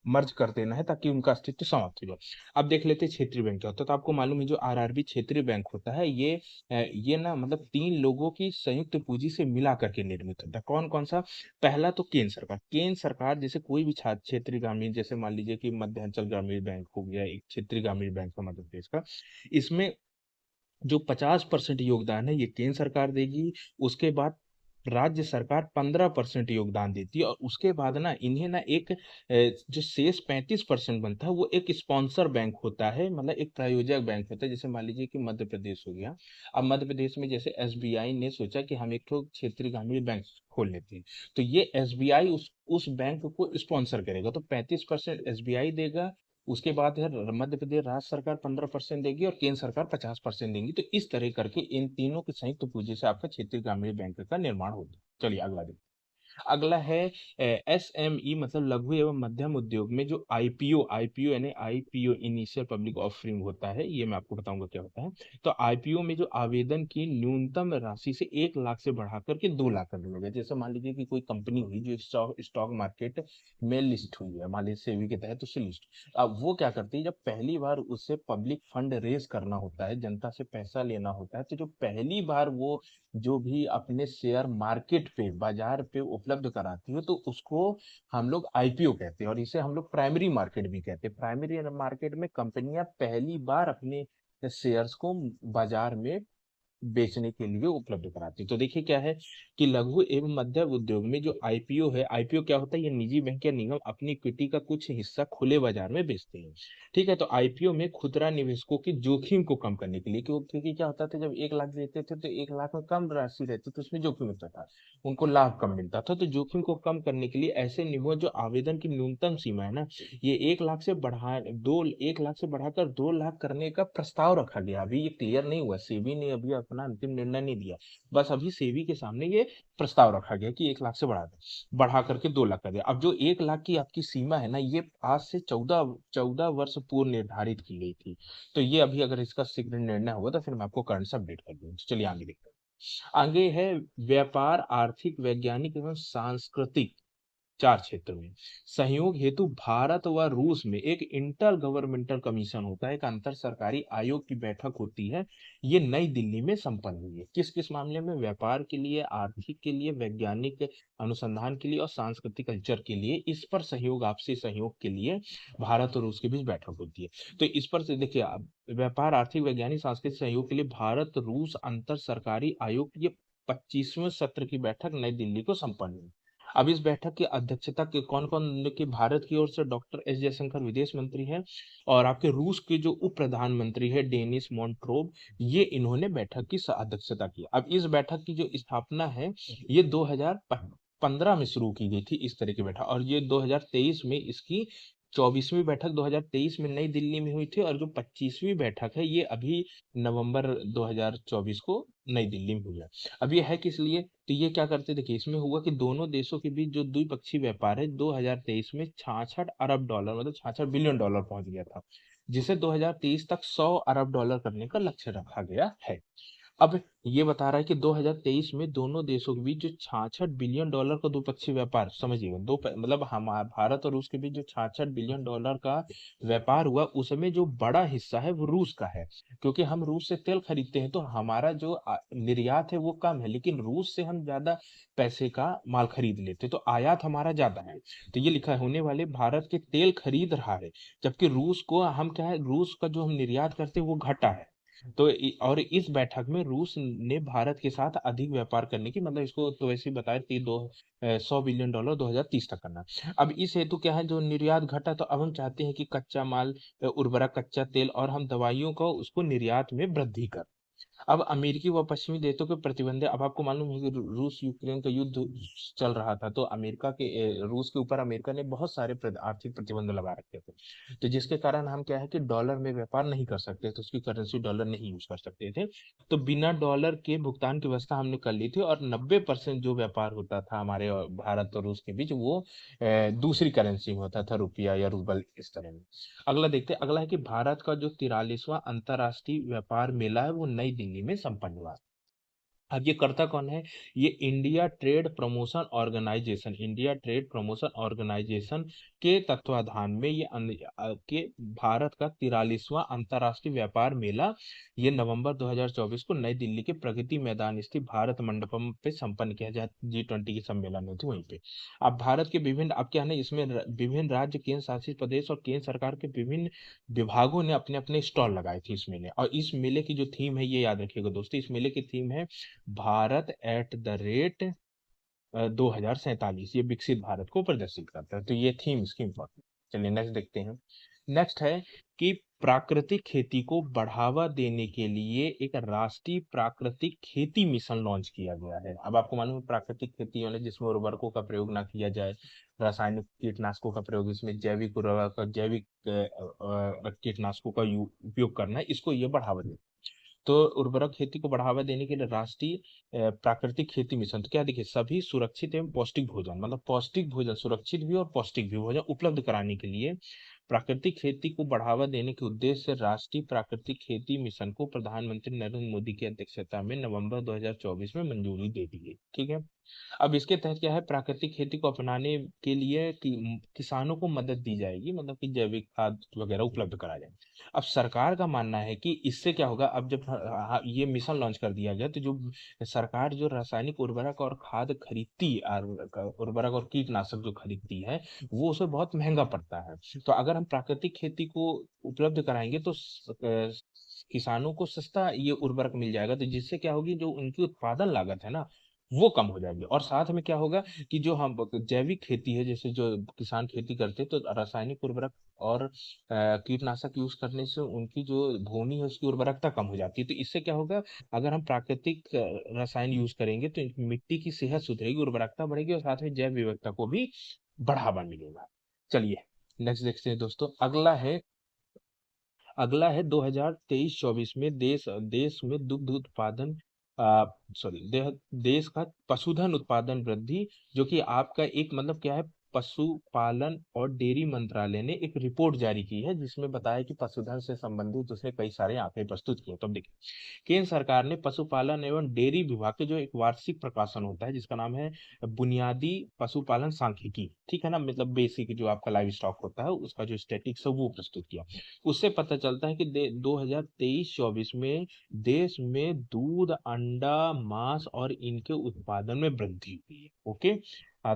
मर्ज कर देना है ताकि उनका अस्तित्व समाप्त हो जाए। अब देख लेते हैं क्षेत्रीय बैंक क्या होता है। तो आपको मालूम है जो आरआरबी क्षेत्रीय बैंक होता है ये ना मतलब 3 लोगों की संयुक्त पूंजी से मिला करके निर्मित होता है। कौन कौन सा? पहला तो केंद्र सरकार जैसे कोई भी छात्र क्षेत्रीय ग्रामीण, जैसे मान लीजिए कि मध्यांचल ग्रामीण बैंक हो गया, एक क्षेत्रीय ग्रामीण बैंक है मध्य प्रदेश का। इसमें जो 50% योगदान है ये केंद्र सरकार देगी। उसके बाद राज्य सरकार 15% योगदान देती है। और उसके बाद ना इन्हें ना एक जो शेष 35% बनता है वो एक स्पॉन्सर बैंक होता है, मतलब एक प्रायोजक बैंक होता है। जैसे मान लीजिए कि मध्य प्रदेश हो गया। अब मध्य प्रदेश में जैसे एसबीआई ने सोचा कि हम एक तो क्षेत्रीय ग्रामीण बैंक खोल लेते हैं, तो ये एसबीआई उस बैंक को स्पॉन्सर करेगा। तो 35% एसबीआई देगा। उसके बाद है मध्य प्रदेश राज्य सरकार 15% देगी और केंद्र सरकार 50% देंगी। तो इस तरह करके इन तीनों की संयुक्त पूंजी से आपका क्षेत्रीय ग्रामीण बैंक का निर्माण होता है। चलिए अगला देखते हैं। अगला है एसएमई मतलब लघु एवं मध्यम उद्योग में जो आईपीओ आईपीओ यानी आईपीओ इनिशियल पब्लिक ऑफरिंग होता है, ये मैं आपको बताऊंगा क्या होता है। तो आईपीओ में जो आवेदन की न्यूनतम राशि से 1 लाख से बढ़ाकर के 2 लाख कर दिया गया। जैसे मान लीजिए कि कोई कंपनी हुई जो स्टॉक मार्केट में लिस्ट हुई है, मान लीजिए सेबी के तहत उससे लिस्ट। अब वो क्या करती है, जब पहली बार उससे पब्लिक फंड रेज करना होता है, जनता से पैसा लेना होता है, तो जो पहली बार वो जो भी अपने शेयर मार्केट पे बाजार पे उपलब्ध कराती हो तो उसको हम लोग आईपीओ कहते हैं। और इसे हम लोग प्राइमरी मार्केट भी कहते हैं। प्राइमरी मार्केट में कंपनियां पहली बार अपने शेयर्स को बाजार में बेचने के लिए उपलब्ध कराती है। तो देखिए क्या है कि लघु एवं मध्यम उद्योग में जो आईपीओ है, आईपीओ क्या होता है, ये निजी बैंक या निगम अपनी इक्विटी का कुछ हिस्सा खुले बाजार में बेचते हैं, ठीक है। तो आईपीओ में खुदरा निवेशकों की जोखिम को कम करने के लिए, क्योंकि क्या होता था, जब 1 लाख देते थे तो 1 लाख में कम राशि रहती तो उसमें जोखिम होता था, उनको लाभ कम मिलता था। तो जोखिम को कम करने के लिए ऐसे निगम जो आवेदन की न्यूनतम सीमा है ना, ये 1 लाख से बढ़ा 1 लाख से बढ़ाकर 2 लाख करने का प्रस्ताव रखा गया। अभी ये क्लियर नहीं हुआ, सेबी ने अभी अपना अंतिम निर्णय नहीं दिया। बस अभी सेबी के सामने ये प्रस्ताव रखा गया कि 1 लाख से बढ़ा करके 2 लाख कर दिया। अब जो 1 लाख की आपकी सीमा है ना, ये आज से 14 वर्ष पूर्व निर्धारित की गई थी। तो ये अभी अगर इसका शीघ्र निर्णय हुआ तो फिर मैं आपको करंट से अपडेट कर दूंगा। चलिए आगे देखते हैं। आगे है व्यापार, आर्थिक, वैज्ञानिक एवं सांस्कृतिक 4 क्षेत्र में सहयोग हेतु भारत व रूस में एक इंटर गवर्नमेंटल कमीशन होता है, एक अंतर सरकारी आयोग की बैठक होती है। ये नई दिल्ली में संपन्न हुई है। किस किस मामले में? व्यापार के लिए, आर्थिक के लिए, वैज्ञानिक अनुसंधान के लिए और सांस्कृतिक कल्चर के लिए। इस पर सहयोग, आपसी सहयोग के लिए भारत और रूस के बीच बैठक होती है। तो इस पर से देखिए, व्यापार, आर्थिक, वैज्ञानिक, सांस्कृतिक सहयोग के लिए भारत रूस अंतर सरकारी आयोग ये 25वें सत्र की बैठक नई दिल्ली को संपन्न हुई। अब इस बैठक की अध्यक्षता के कौन कौन की? भारत की ओर से डॉक्टर एस जयशंकर विदेश मंत्री हैं, और आपके रूस के जो उप प्रधानमंत्री है डेनिस मोंट्रोव, ये इन्होंने बैठक की अध्यक्षता की। अब इस बैठक की जो स्थापना है ये 2015 में शुरू की गई थी, इस तरह की बैठक। और ये 2023 में इसकी 24वीं बैठक 2023 में नई दिल्ली में हुई थी। और जो 25वीं बैठक है ये अभी नवंबर 2024 को नई दिल्ली में हुआ। अब ये है किस लिए, तो ये क्या करते, देखिए इसमें हुआ कि दोनों देशों के बीच जो द्विपक्षीय व्यापार है 2023 में 66 अरब डॉलर मतलब 66 बिलियन डॉलर पहुंच गया था, जिसे 2030 तक 100 अरब डॉलर करने का लक्ष्य रखा गया है। अब ये बता रहा है कि 2023 में दोनों देशों के बीच जो 66 बिलियन डॉलर का द्विपक्षीय व्यापार, समझिएगा मतलब हमारा भारत और रूस के बीच जो 66 बिलियन डॉलर का व्यापार हुआ, उसमें जो बड़ा हिस्सा है वो रूस का है, क्योंकि हम रूस से तेल खरीदते हैं तो हमारा जो निर्यात है वो कम है, लेकिन रूस से हम ज्यादा पैसे का माल खरीद लेते हैं, तो आयात हमारा ज्यादा है। तो ये लिखा है होने वाले भारत के तेल खरीद रहा है, जबकि रूस को हम क्या है, रूस का जो हम निर्यात करते हैं वो घटा है। तो और इस बैठक में रूस ने भारत के साथ अधिक व्यापार करने की, मतलब इसको तो वैसे ही बताया कि 100 बिलियन डॉलर 2030 तक करना। अब इस हेतु क्या है, जो निर्यात घटा, तो अब हम चाहते हैं कि कच्चा माल, उर्वरक, कच्चा तेल और हम दवाइयों का उसको निर्यात में वृद्धि कर। अब अमेरिकी व पश्चिमी देशों के प्रतिबंध, अब आपको मालूम है कि रूस यूक्रेन का युद्ध चल रहा था, तो अमेरिका के रूस के ऊपर अमेरिका ने बहुत सारे आर्थिक प्रतिबंध लगा रखे थे, तो जिसके कारण हम क्या है कि डॉलर में व्यापार नहीं कर सकते थे, उसकी करेंसी डॉलर नहीं यूज कर सकते थे। तो बिना डॉलर के भुगतान की व्यवस्था हमने कर ली थी, और 90% जो व्यापार होता था हमारे और भारत और रूस के बीच वो दूसरी करेंसी में होता था, रुपया या रूबल इस तरह में। अगला देखते हैं, अगला है कि भारत का जो 43वां अंतर्राष्ट्रीय व्यापार मेला है वो नई दिल्ली में संपन्न हुआ। अब ये करता कौन है, ये इंडिया ट्रेड प्रमोशन ऑर्गेनाइजेशन के तत्वाधान में ये के भारत का 43वां अंतर्राष्ट्रीय व्यापार मेला ये नवंबर 2024 को नई दिल्ली के प्रगति मैदान स्थित भारत मंडपम पे संपन्न किया जाए, G20 की सम्मेलन हुई थी वहीं पे। अब भारत के विभिन्न, अब क्या है ना, इसमें विभिन्न राज्य, केंद्र शासित प्रदेश और केंद्र सरकार के विभिन्न विभागों ने अपने अपने स्टॉल लगाए थे इस मेले, और इस मेले की जो थीम है ये याद रखिएगा दोस्तों, इस मेले की थीम है भारत एट द रेट 2047, ये विकसित भारत को प्रदर्शित करता है, तो ये थीम इसकी इंपॉर्टेंट। चलिए नेक्स्ट देखते हैं। नेक्स्ट है कि प्राकृतिक खेती को बढ़ावा देने के लिए एक राष्ट्रीय प्राकृतिक खेती मिशन लॉन्च किया गया है। अब आपको मालूम है प्राकृतिक खेती यानी जिसमें उर्वरकों का प्रयोग ना किया जाए, रासायनिक कीटनाशकों का प्रयोग, इसमें जैविक उर्वरक, जैविक कीटनाशकों का उपयोग करना है, इसको ये बढ़ावा दे। तो उर्वरक खेती को बढ़ावा देने के लिए राष्ट्रीय प्राकृतिक खेती मिशन, तो क्या देखिए, सभी सुरक्षित एवं पौष्टिक भोजन, मतलब पौष्टिक भोजन, सुरक्षित भी और पौष्टिक भी भोजन उपलब्ध कराने के लिए प्राकृतिक खेती को बढ़ावा देने के उद्देश्य से राष्ट्रीय प्राकृतिक खेती मिशन को प्रधानमंत्री नरेंद्र मोदी की अध्यक्षता में नवंबर 2024 में मंजूरी दे दी गई। ठीक है। अब इसके तहत क्या है, प्राकृतिक खेती को अपनाने के लिए किसानों को मदद दी जाएगी, मतलब कि जैविक खाद वगैरह उपलब्ध कराया जाए। अब सरकार का मानना है कि इससे क्या होगा, अब जब ये मिशन लॉन्च कर दिया गया तो जो सरकार जो रासायनिक उर्वरक और खाद खरीदती उर्वरक और कीटनाशक जो खरीदती है वो उसे बहुत महंगा पड़ता है। तो अगर हम प्राकृतिक खेती को उपलब्ध कराएंगे तो किसानों को सस्ता ये उर्वरक मिल जाएगा, तो जिससे क्या होगी, जो उनकी उत्पादन लागत है ना वो कम हो जाएगी, और साथ में क्या होगा कि जो हम जैविक खेती है, जैसे जो किसान खेती करते हैं तो रासायनिक उर्वरक और कीटनाशक यूज करने से उनकी जो भूमि है उसकी उर्वरकता कम हो जाती है, तो इससे क्या होगा, अगर हम प्राकृतिक रसायन यूज करेंगे तो मिट्टी की सेहत सुधरेगी, उर्वरकता बढ़ेगी और साथ में जैव विविधता को भी बढ़ावा मिलेगा। चलिए नेक्स्ट देखते हैं दोस्तों। अगला है 2023-24 में देश देश में दुग्ध उत्पादन, सॉरी, देश का पशुधन उत्पादन वृद्धि, जो कि आपका एक मतलब क्या है, पशुपालन और डेयरी मंत्रालय ने एक रिपोर्ट जारी की है जिसमें बताया कि पशुधन से संबंधित उसने कई सारे आंकड़े प्रस्तुत किए। तो अब देखिए, केंद्र सरकार ने पशुपालन एवं डेयरी विभाग के जो एक वार्षिक प्रकाशन होता है जिसका नाम है बुनियादी पशुपालन सांख्यिकी, ठीक है ना, मतलब बेसिक जो आपका लाइव स्टॉक होता है उसका जो स्टेटिक्स है वो प्रस्तुत किया। उससे पता चलता है कि 2023-24 में देश में दूध, अंडा, मांस और इनके उत्पादन में वृद्धि हुई है। ओके।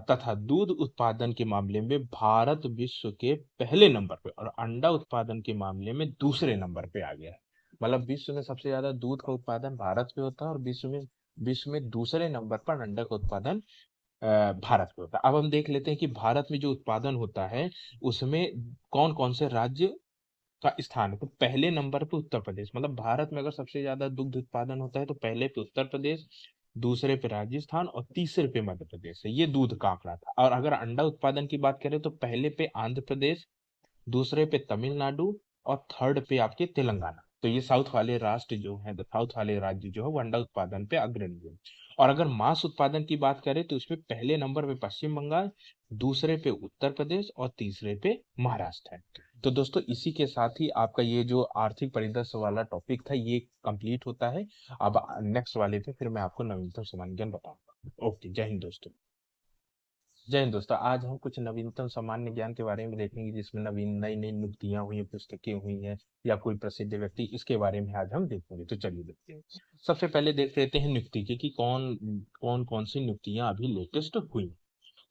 तथा दूध उत्पादन के मामले में भारत विश्व के पहले नंबर पे और अंडा उत्पादन के मामले में दूसरे नंबर पे आ गया है। मतलब विश्व में सबसे ज्यादा दूध का उत्पादन भारत पे होता है और विश्व में दूसरे नंबर पर अंडा का उत्पादन भारत पे होता है। अब हम देख लेते हैं कि भारत में जो उत्पादन होता है उसमें कौन कौन से राज्य का स्थान है। तो पहले नंबर पे उत्तर प्रदेश, मतलब भारत में अगर सबसे ज्यादा दुग्ध उत्पादन होता है तो पहले पे उत्तर प्रदेश, दूसरे पे राजस्थान और तीसरे पे मध्य प्रदेश है। ये दूध का आंकड़ा था। और अगर अंडा उत्पादन की बात करें तो पहले पे आंध्र प्रदेश, दूसरे पे तमिलनाडु और थर्ड पे आपके तेलंगाना। तो ये साउथ वाले राष्ट्र जो है, साउथ वाले राज्य जो है वो अंडा उत्पादन पे अग्रणी है। और अगर मांस उत्पादन की बात करें तो इसमें पहले नंबर पे पश्चिम बंगाल, दूसरे पे उत्तर प्रदेश और तीसरे पे महाराष्ट्र है। तो दोस्तों इसी के साथ ही आपका ये जो आर्थिक परिदृश्य वाला टॉपिक था ये कंप्लीट होता है। अब नेक्स्ट वाले पे फिर मैं आपको नवीनतम सामान्य ज्ञान बताऊंगा। ओके, जय हिंद दोस्तों। जय हिंद दोस्तों, आज हम कुछ नवीनतम सामान्य ज्ञान के बारे में देखेंगे, जिसमें नवीन नई नई नुक्तियां हुई हैं, पुस्तकें हुई हैं, या कोई प्रसिद्ध व्यक्ति, इसके बारे में आज हम देखेंगे। तो चलिए देखते हैं। सबसे पहले देख लेते हैं नियुक्ति की कि कौन कौन कौन सी नियुक्तियां अभी लेटेस्ट हुई।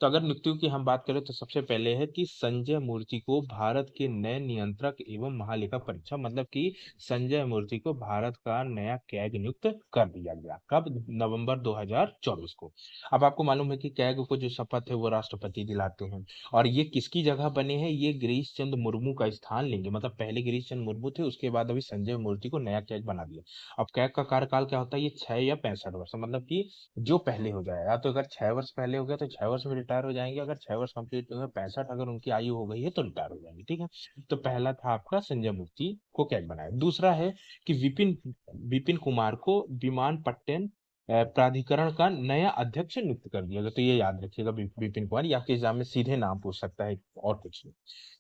तो अगर नियुक्तियों की हम बात करें तो सबसे पहले है कि संजय मूर्ति को भारत के नए नियंत्रक एवं महालेखा परीक्षक, मतलब कि संजय मूर्ति को भारत का नया कैग नियुक्त कर दिया गया। कब? नवंबर 2024 को। अब आपको मालूम है कि कैग को जो शपथ है वो राष्ट्रपति दिलाते हैं। और ये किसकी जगह बने हैं? ये गिरीश चंद्र मुर्मू का स्थान लेंगे। मतलब पहले गिरीश चंद्र मुर्मू थे, उसके बाद अभी संजय मूर्ति को नया कैग बना दिया। अब कैग का कार्यकाल क्या होता है? ये 6 या 65 वर्ष, मतलब कि जो पहले हो जाए, या तो अगर 6 वर्ष पहले हो गया तो 6 वर्ष में रिटायर हो जाएंगे, अगर 6 वर्ष कंप्लीट हो गए, 65 अगर उनकी आयु हो गई है तो रिटायर हो जाएंगे। ठीक है। तो पहला था आपका संजय मूर्ति को कैग बनाया। दूसरा है कि विपिन विपिन कुमार को विमानपट्टन प्राधिकरण का नया अध्यक्ष नियुक्त कर दिया गया। तो ये याद रखिएगा, विपिन कुमार, या आपके एग्जाम में सीधे नाम पूछ सकता है और कुछ नहीं।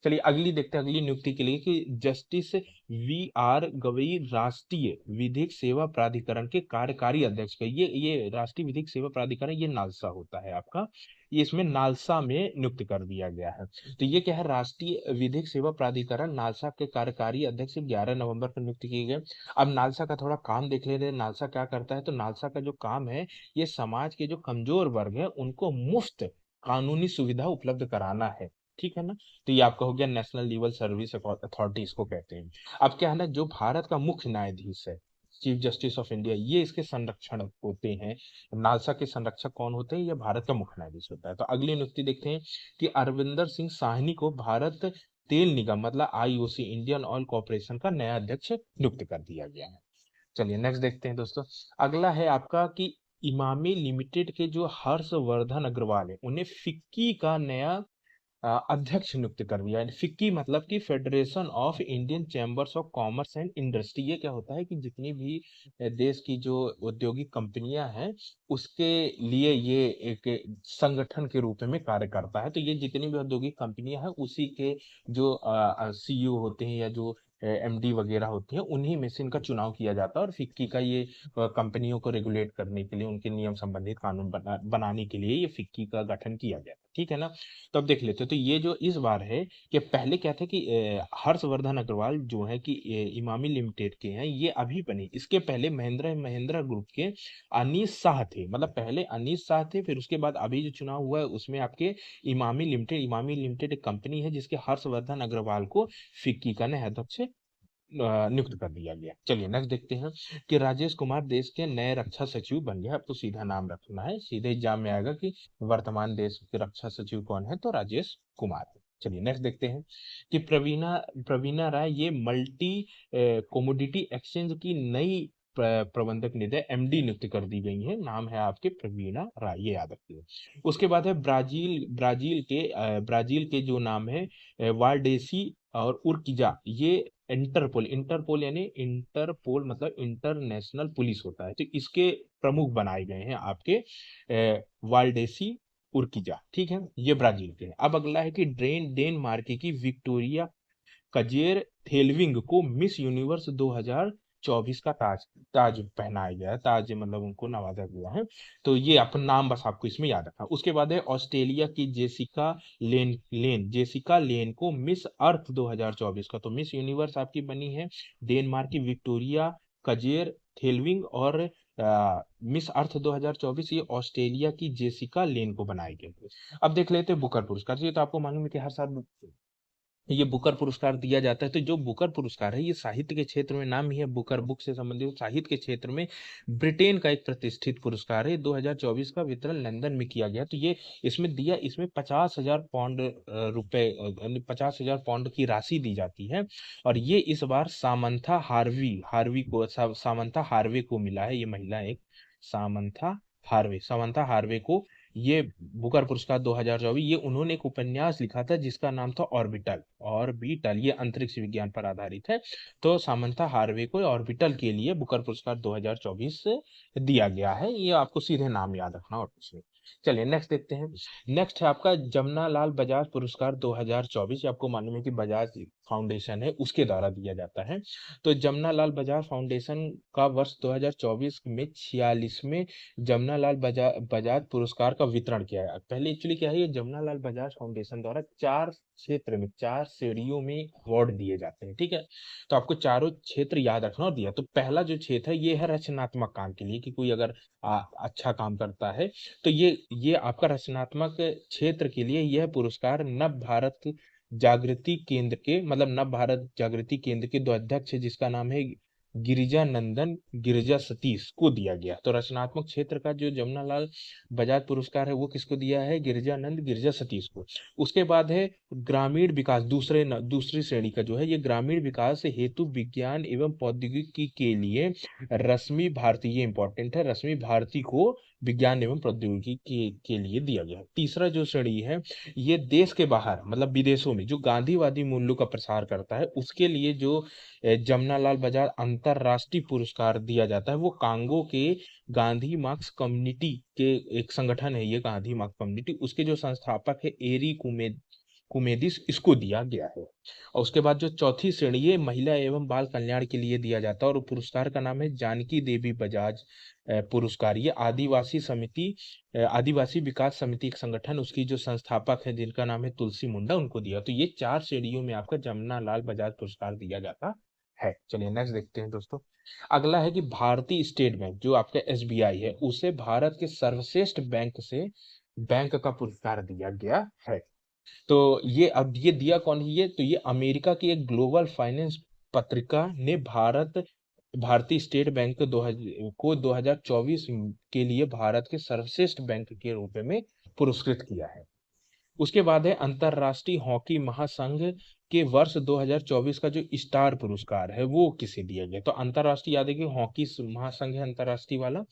चलिए अगली देखते हैं, अगली नियुक्ति के लिए कि जस्टिस VR गवई राष्ट्रीय विधिक सेवा प्राधिकरण के कार्यकारी अध्यक्ष का, ये राष्ट्रीय विधिक सेवा प्राधिकरण ये नालसा होता है आपका, ये इसमें नालसा में नियुक्त कर दिया गया है। तो ये क्या है? राष्ट्रीय विधिक सेवा प्राधिकरण नालसा के कार्यकारी अध्यक्ष 11 नवंबर को नियुक्त किए गए। अब नालसा का थोड़ा काम देख लेते हैं, नालसा क्या करता है। तो नालसा का जो काम है, ये समाज के जो कमजोर वर्ग है उनको मुफ्त कानूनी सुविधा उपलब्ध कराना है। ठीक है ना। तो ये आपका हो गया नेशनल लीगल सर्विस अथॉरिटी इसको कहते हैं। अब क्या है ना, जो भारत का मुख्य न्यायाधीश है, चीफ जस्टिस ऑफ इंडिया, ये इसके संरक्षण होते हैं। नालसा के संरक्षक कौन होते हैं? ये भारत का मुख्य न्यायाधीश होता है। तो अगली नियुक्ति देखते हैं कि अरविंदर सिंह साहनी को भारत तेल निगम, मतलब IOC, इंडियन ऑयल कॉर्पोरेशन का नया अध्यक्ष नियुक्त कर दिया गया है। चलिए नेक्स्ट देखते हैं दोस्तों। अगला है आपका कि इमामी लिमिटेड के जो हर्षवर्धन अग्रवाल है, उन्हें फिक्की का नया अध्यक्ष नियुक्त कर दिया है। फिक्की मतलब कि federation of Indian chambers of commerce and industry. ये क्या होता है कि जितनी भी देश की जो औद्योगिक कंपनियां हैं उसके लिए ये एक संगठन के रूप में कार्य करता है। तो ये जितनी भी औद्योगिक कंपनियां हैं उसी के जो CEO होते हैं या जो MD वगैरह होती हैं, उन्हीं में से इनका चुनाव किया जाता है। और फिक्की का ये कंपनियों को रेगुलेट करने के लिए, उनके नियम संबंधित कानून बनाने के लिए ये फिक्की का गठन किया गया। ठीक है ना। तो अब देख लेते हैं। तो ये जो इस बार है कि पहले क्या था कि हर्षवर्धन अग्रवाल जो है कि इमामी लिमिटेड के हैं, ये अभी बने। इसके पहले महिंद्रा एंड महिंद्रा ग्रुप के अनीस शाह थे। मतलब पहले अनीस शाह थे, फिर उसके बाद अभी जो चुनाव हुआ है उसमें आपके इमामी लिमिटेड एक कंपनी है जिसके हर्षवर्धन अग्रवाल को फिक्की का नया अध्यक्ष नियुक्त कर दिया गया। चलिए नेक्स्ट देखते हैं कि राजेश कुमार देश के नए रक्षा सचिव बन गए। आपको सीधा नाम रखना है, सीधे एग्जाम में आएगा कि वर्तमान देश के रक्षा सचिव कौन है, तो राजेश कुमार है। चलिए नेक्स्ट देखते हैं कि प्रवीणा प्रवीणा राय ये मल्टी कोमोडिटी एक्सचेंज की नई प्रबंधक निधि MD नियुक्त कर दी गई है। नाम है आपके प्रवीणा राय, ये याद रखिए। उसके बाद है ब्राजील के जो नाम है वाल्डेसी और उर्किजा, ये इंटरपोल इंटरपोल यानी इंटरपोल मतलब इंटरनेशनल पुलिस होता है। तो इसके प्रमुख बनाए गए हैं आपके वाल्डेसी उर्किजा। ठीक है, ये ब्राजील के हैं। अब अगला है कि डेनमार्क की विक्टोरिया कजेर थेलविंग को मिस यूनिवर्स 2024 का ताज ताज पहनाया गया है। ताज मतलब उनको नवाजा गया है। तो ये अपन नाम बस आपको इसमें याद रखना। उसके बाद है ऑस्ट्रेलिया की जेसिका लेन को मिस अर्थ 2024 का। तो मिस यूनिवर्स आपकी बनी है डेनमार्क की विक्टोरिया कजेर थेलविंग, और मिस अर्थ 2024 ये ऑस्ट्रेलिया की जेसिका लेन को बनाई गई। अब देख लेते हैं बुकर पुरस्कार। ये तो आपको मालूम है कि हर साल ये बुकर पुरस्कार दिया जाता है। तो जो बुकर पुरस्कार है ये साहित्य के क्षेत्र में, नाम ही है बुकर, बुक से संबंधित, साहित्य के क्षेत्र में ब्रिटेन का एक प्रतिष्ठित पुरस्कार है। 2024 का वितरण लंदन में किया गया। तो ये इसमें दिया, इसमें 50,000 पाउंड रुपए 50,000 पाउंड की राशि दी जाती है। और ये इस बार सामंथा हार्वे को मिला है। ये महिला एक सामंथा हार्वे को ये बुकर पुरस्कार 2024, ये उन्होंने एक उपन्यास लिखा था जिसका नाम था ऑर्बिटल। ऑर्बिटल ये अंतरिक्ष विज्ञान पर आधारित है। तो सामंथा हार्वे को ऑर्बिटल के लिए बुकर पुरस्कार 2024 दिया गया है। ये आपको सीधे नाम याद रखना और कुछ नहीं। चलिए नेक्स्ट देखते हैं। नेक्स्ट है आपका जमनालाल बजाज पुरस्कार 2024। आपको मालूम है कि बजाज फाउंडेशन है उसके द्वारा दिया जाता है। तो जमनालाल बजाज फाउंडेशन का वर्ष 2024 में 46वें जमनालाल बजाज पुरस्कार का वितरण किया है। पहले एक्चुअली क्या है, ये जमनालाल बजाज फाउंडेशन द्वारा 4 क्षेत्र में 4 श्रेणियों में अवार्ड दिए जाते हैं। ठीक है, तो आपको चारों क्षेत्र याद रखना और दिया। तो पहला जो क्षेत्र है ये है रचनात्मक काम के लिए, कि कोई अगर अच्छा काम करता है तो ये आपका रचनात्मक क्षेत्र के लिए यह पुरस्कार नव भारत जागृति केंद्र के, मतलब नव भारत जागृति केंद्र के दो अध्यक्ष जिसका नाम है गिरिजा नंदन गिरिजा सतीश को दिया गया। तो रचनात्मक क्षेत्र का जो जमनालाल बजाज पुरस्कार है वो किसको दिया है, गिरिजानंद गिरिजा सतीश को। उसके बाद है ग्रामीण विकास, दूसरी श्रेणी का जो है ये ग्रामीण विकास हेतु विज्ञान एवं प्रौद्योगिकी के लिए रश्मि भारती, ये इंपॉर्टेंट है, रश्मि भारती को विज्ञान एवं प्रौद्योगिकी के लिए दिया गया। तीसरा जो श्रेणी है ये देश के बाहर, मतलब विदेशों में जो गांधीवादी मूल्यों का प्रसार करता है उसके लिए जो जमनालाल बजाज अंतरराष्ट्रीय पुरस्कार दिया जाता है वो कांगो के गांधी मार्क्स कम्युनिटी के एक संगठन है, ये गांधी मार्क्स कम्युनिटी, उसके जो संस्थापक है एरी कुमेदिस, इसको दिया गया है। और उसके बाद जो चौथी श्रेणी है महिला एवं बाल कल्याण के लिए दिया जाता है और पुरस्कार का नाम है जानकी देवी बजाज पुरस्कार। ये आदिवासी विकास समिति एक संगठन, उसकी जो संस्थापक है जिनका नाम है तुलसी मुंडा, उनको दिया। तो ये 4 श्रेणियों में आपका जमनालाल बजाज पुरस्कार दिया जाता है। चलिए नेक्स्ट देखते हैं दोस्तों। अगला है कि भारतीय स्टेट बैंक जो आपका एसबीआई है उसे भारत के सर्वश्रेष्ठ बैंक का पुरस्कार दिया गया है। तो ये अब ये दिया कौन है, ये तो ये अमेरिका की एक ग्लोबल फाइनेंस पत्रिका ने भारतीय स्टेट बैंक को 2024 के लिए भारत के सर्वश्रेष्ठ बैंक के रूप में पुरस्कृत किया है। उसके बाद है अंतरराष्ट्रीय हॉकी महासंघ के वर्ष 2024 का जो स्टार पुरस्कार है वो किसे दिया गया। तो अंतरराष्ट्रीय याद है कि हॉकी महासंघ है अंतरराष्ट्रीय वाला,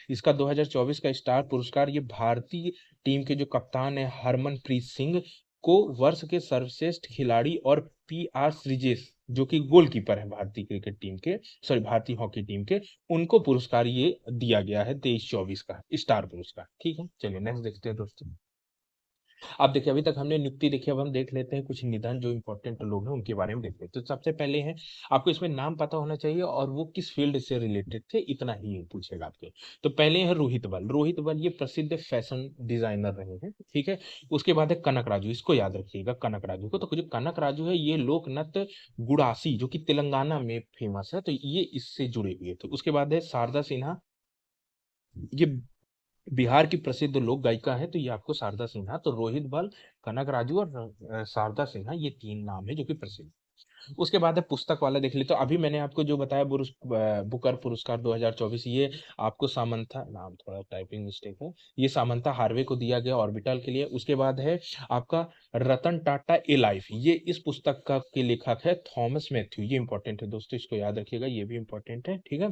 इसका 2024 का स्टार पुरस्कार ये भारतीय टीम के जो कप्तान है हरमनप्रीत सिंह को वर्ष के सर्वश्रेष्ठ खिलाड़ी और पीआर श्रीजेश जो कि गोलकीपर है भारतीय क्रिकेट टीम के, सॉरी भारतीय हॉकी टीम के, उनको पुरस्कार ये दिया गया है 23-24 का स्टार पुरस्कार। ठीक है, चलिए नेक्स्ट देखते हैं दोस्तों। अब देखिए अभी तक हमने नियुक्ति देखी, अब हम देख लेते हैं कुछ निधन जो इंपॉर्टेंट लोग हैं उनके बारे में देखते हैं। तो सबसे पहले है आपको इसमें नाम पता होना चाहिए और वो किस फील्ड से रिलेटेड थे, इतना ही पूछेगा आपके। तो पहले है रोहित बल ये प्रसिद्ध फैशन डिजाइनर रहे हैं। ठीक है, उसके बाद है कनक राजू, इसको याद रखिएगा कनक राजू को। तो जो कनक राजू है ये लोक नृत्य गुड़ासी जो कि तेलंगाना में फेमस है, तो ये इससे जुड़े हुए थे। उसके बाद है शारदा सिन्हा, ये बिहार की प्रसिद्ध लोक गायिका है, तो ये आपको शारदा सिन्हा। तो रोहित बल, कनक राजू और शारदा सिन्हा, ये 3 नाम है जो कि प्रसिद्ध। उसके बाद है पुस्तक वाला देख ले। तो अभी मैंने आपको जो बताया बुकर पुरस्कार 2024, ये आपको सामंथा, नाम थोड़ा टाइपिंग मिस्टेक है, ये सामंथा हार्वे को दिया गया ऑर्बिटल के लिए। उसके बाद है आपका रतन टाटा ए लाइफ, ये इस पुस्तक का के लेखक है थॉमस मैथ्यू, ये इंपॉर्टेंट है दोस्तों, इसको याद रखिएगा, ये भी इंपॉर्टेंट है। ठीक है,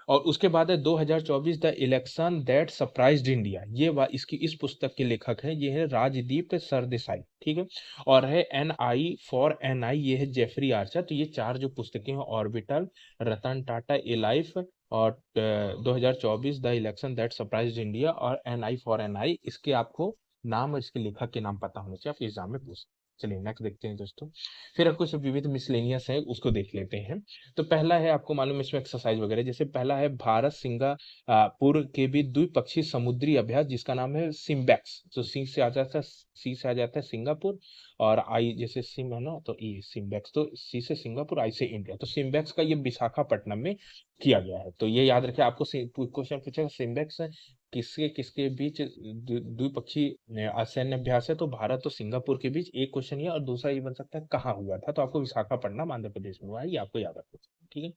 और उसके बाद है 2024 the election that surprised India, इसकी इस पुस्तक के लेखक हैं, ये है राजदीप सरदेसाई। ठीक है, और है एन आई, ये है जेफरी आर्चर। तो ये 4 जो पुस्तकें हैं ऑर्बिटल, रतन टाटा ए लाइफ और 2024 the election that surprised India और एन आई, इसके आपको नाम और इसके लेखक के नाम पता होने चाहिए, आप एग्जाम में पूछ। चलिए नेक्स्ट देखते हैं दोस्तों। फिर कुछ विविध मिसलेनियस है उसको देख लेते हैं। तो पहला है आपको मालूम है इसमें एक्सरसाइज वगैरह, जैसे पहला है भारत सिंगापुर के बीच द्विपक्षीय समुद्री अभ्यास जिसका नाम है सिम्बैक्स। तो सी से आ जाता है सिंगापुर और आई जैसे सिम है ना, तो ई सिम्बैक्स, तो सी से सिंगापुर, आई से इंडिया। तो सिम्बैक्स का ये विशाखापट्टनम में किया गया है। तो ये याद रखें, आपको क्वेश्चन पूछेगा सिम्बैक्स किसके किसके बीच द्विपक्षीय सैन्य अभ्यास है, तो भारत और सिंगापुर के बीच एक क्वेश्चन ये, और दूसरा ये बन सकता है कहाँ हुआ था, तो आपको विशाखापट्टनम आंध्र प्रदेश में हुआ है, ये आपको याद रखना चाहिए। ठीक है,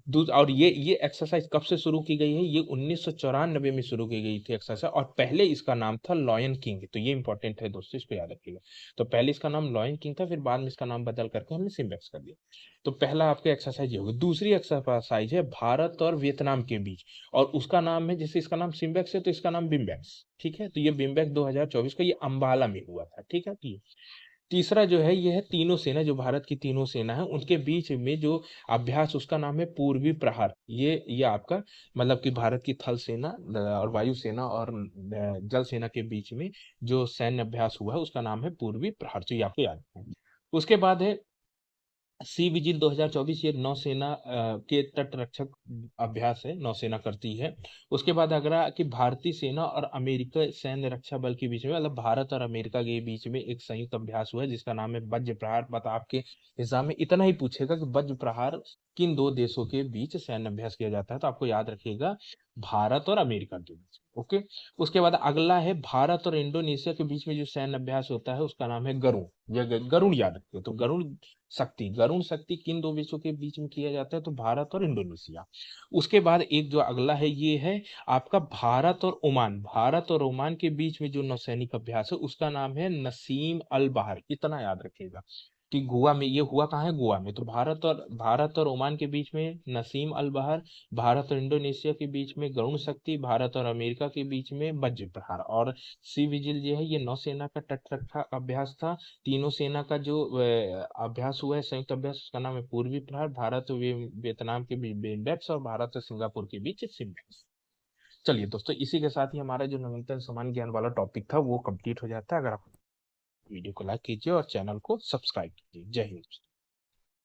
और ये एक्सरसाइज कब से शुरू की गई है? ये 1994 में शुरू की गई थी एक्सरसाइज, और पहले इसका नाम था लॉयन किंग। तो ये इंपॉर्टेंट है दोस्तों, इसको याद रखिएगा। तो पहले इसका नाम लॉयन किंग था, फिर बाद में इसका नाम बदल करके हमने सिम्बेक्स कर दिया। तो पहला आपका एक्सरसाइज ये होगा। दूसरी एक्सरसाइज है भारत और वियतनाम के बीच, और उसका नाम है, जैसे इसका नाम सिम्बेक्स है तो इसका नाम बिम्बेक्स, ठीक है। तो ये बिम्बेक्स 2024 का, ये अंबाला में हुआ था, ठीक है। तो तीसरा जो है ये है तीनों सेना, जो भारत की तीनों सेना है उनके बीच में जो अभ्यास, उसका नाम है पूर्वी प्रहार। ये आपका मतलब कि भारत की थल सेना और वायु सेना और जल सेना के बीच में जो सैन्य अभ्यास हुआ है उसका नाम है पूर्वी प्रहार। तो ये आपको याद है। उसके बाद है सी विजिल 2024। ये नौसेना के तट रक्षक अभ्यास है, नौसेना करती है। उसके बाद अगला कि भारतीय सेना और अमेरिका सैन्य रक्षा बल के बीच में, मतलब भारत और अमेरिका के बीच में एक संयुक्त अभ्यास हुआ है जिसका नाम है वज्र प्रहार। बता आपके एग्जाम में इतना ही पूछेगा कि वज्र प्रहार किन दो देशों के बीच सैन्य अभ्यास किया जाता है, तो आपको याद रखिएगा भारत और अमेरिका के बीच। ओके। उसके बाद अगला है भारत और इंडोनेशिया के बीच में जो सैन्य अभ्यास होता है उसका नाम है गरुण। यह गरुण याद रखिए। तो गरुण शक्ति किन दो देशों के बीच में किया जाता है? तो भारत और इंडोनेशिया। उसके बाद एक जो अगला है ये है आपका भारत और ओमान। भारत और ओमान के बीच में जो नौसैनिक अभ्यास है उसका नाम है नसीम अल बहार। इतना याद रखिएगा कि गोवा में ये हुआ। कहाँ है? गोवा में। तो भारत और ओमान के बीच में नसीम अल बहार, भारत और इंडोनेशिया के बीच में गरुण शक्ति, भारत और अमेरिका के बीच में वज्र प्रहार। और सी विजिल जो है ये नौसेना का तट रक्षा अभ्यास था। तीनों सेना का जो अभ्यास हुआ है, संयुक्त अभ्यास, उसका नाम है पूर्वी प्रहार। भारत और वियतनाम के बीच बिम्बेक्स, और भारत और सिंगापुर के बीच सिम्बेक्स। चलिए दोस्तों, इसी के साथ ही हमारा जो नवीनतम सामान्य ज्ञान वाला टॉपिक था वो कंप्लीट हो जाता है। अगर आप वीडियो को लाइक कीजिए और चैनल को सब्सक्राइब कीजिए। जय हिंद।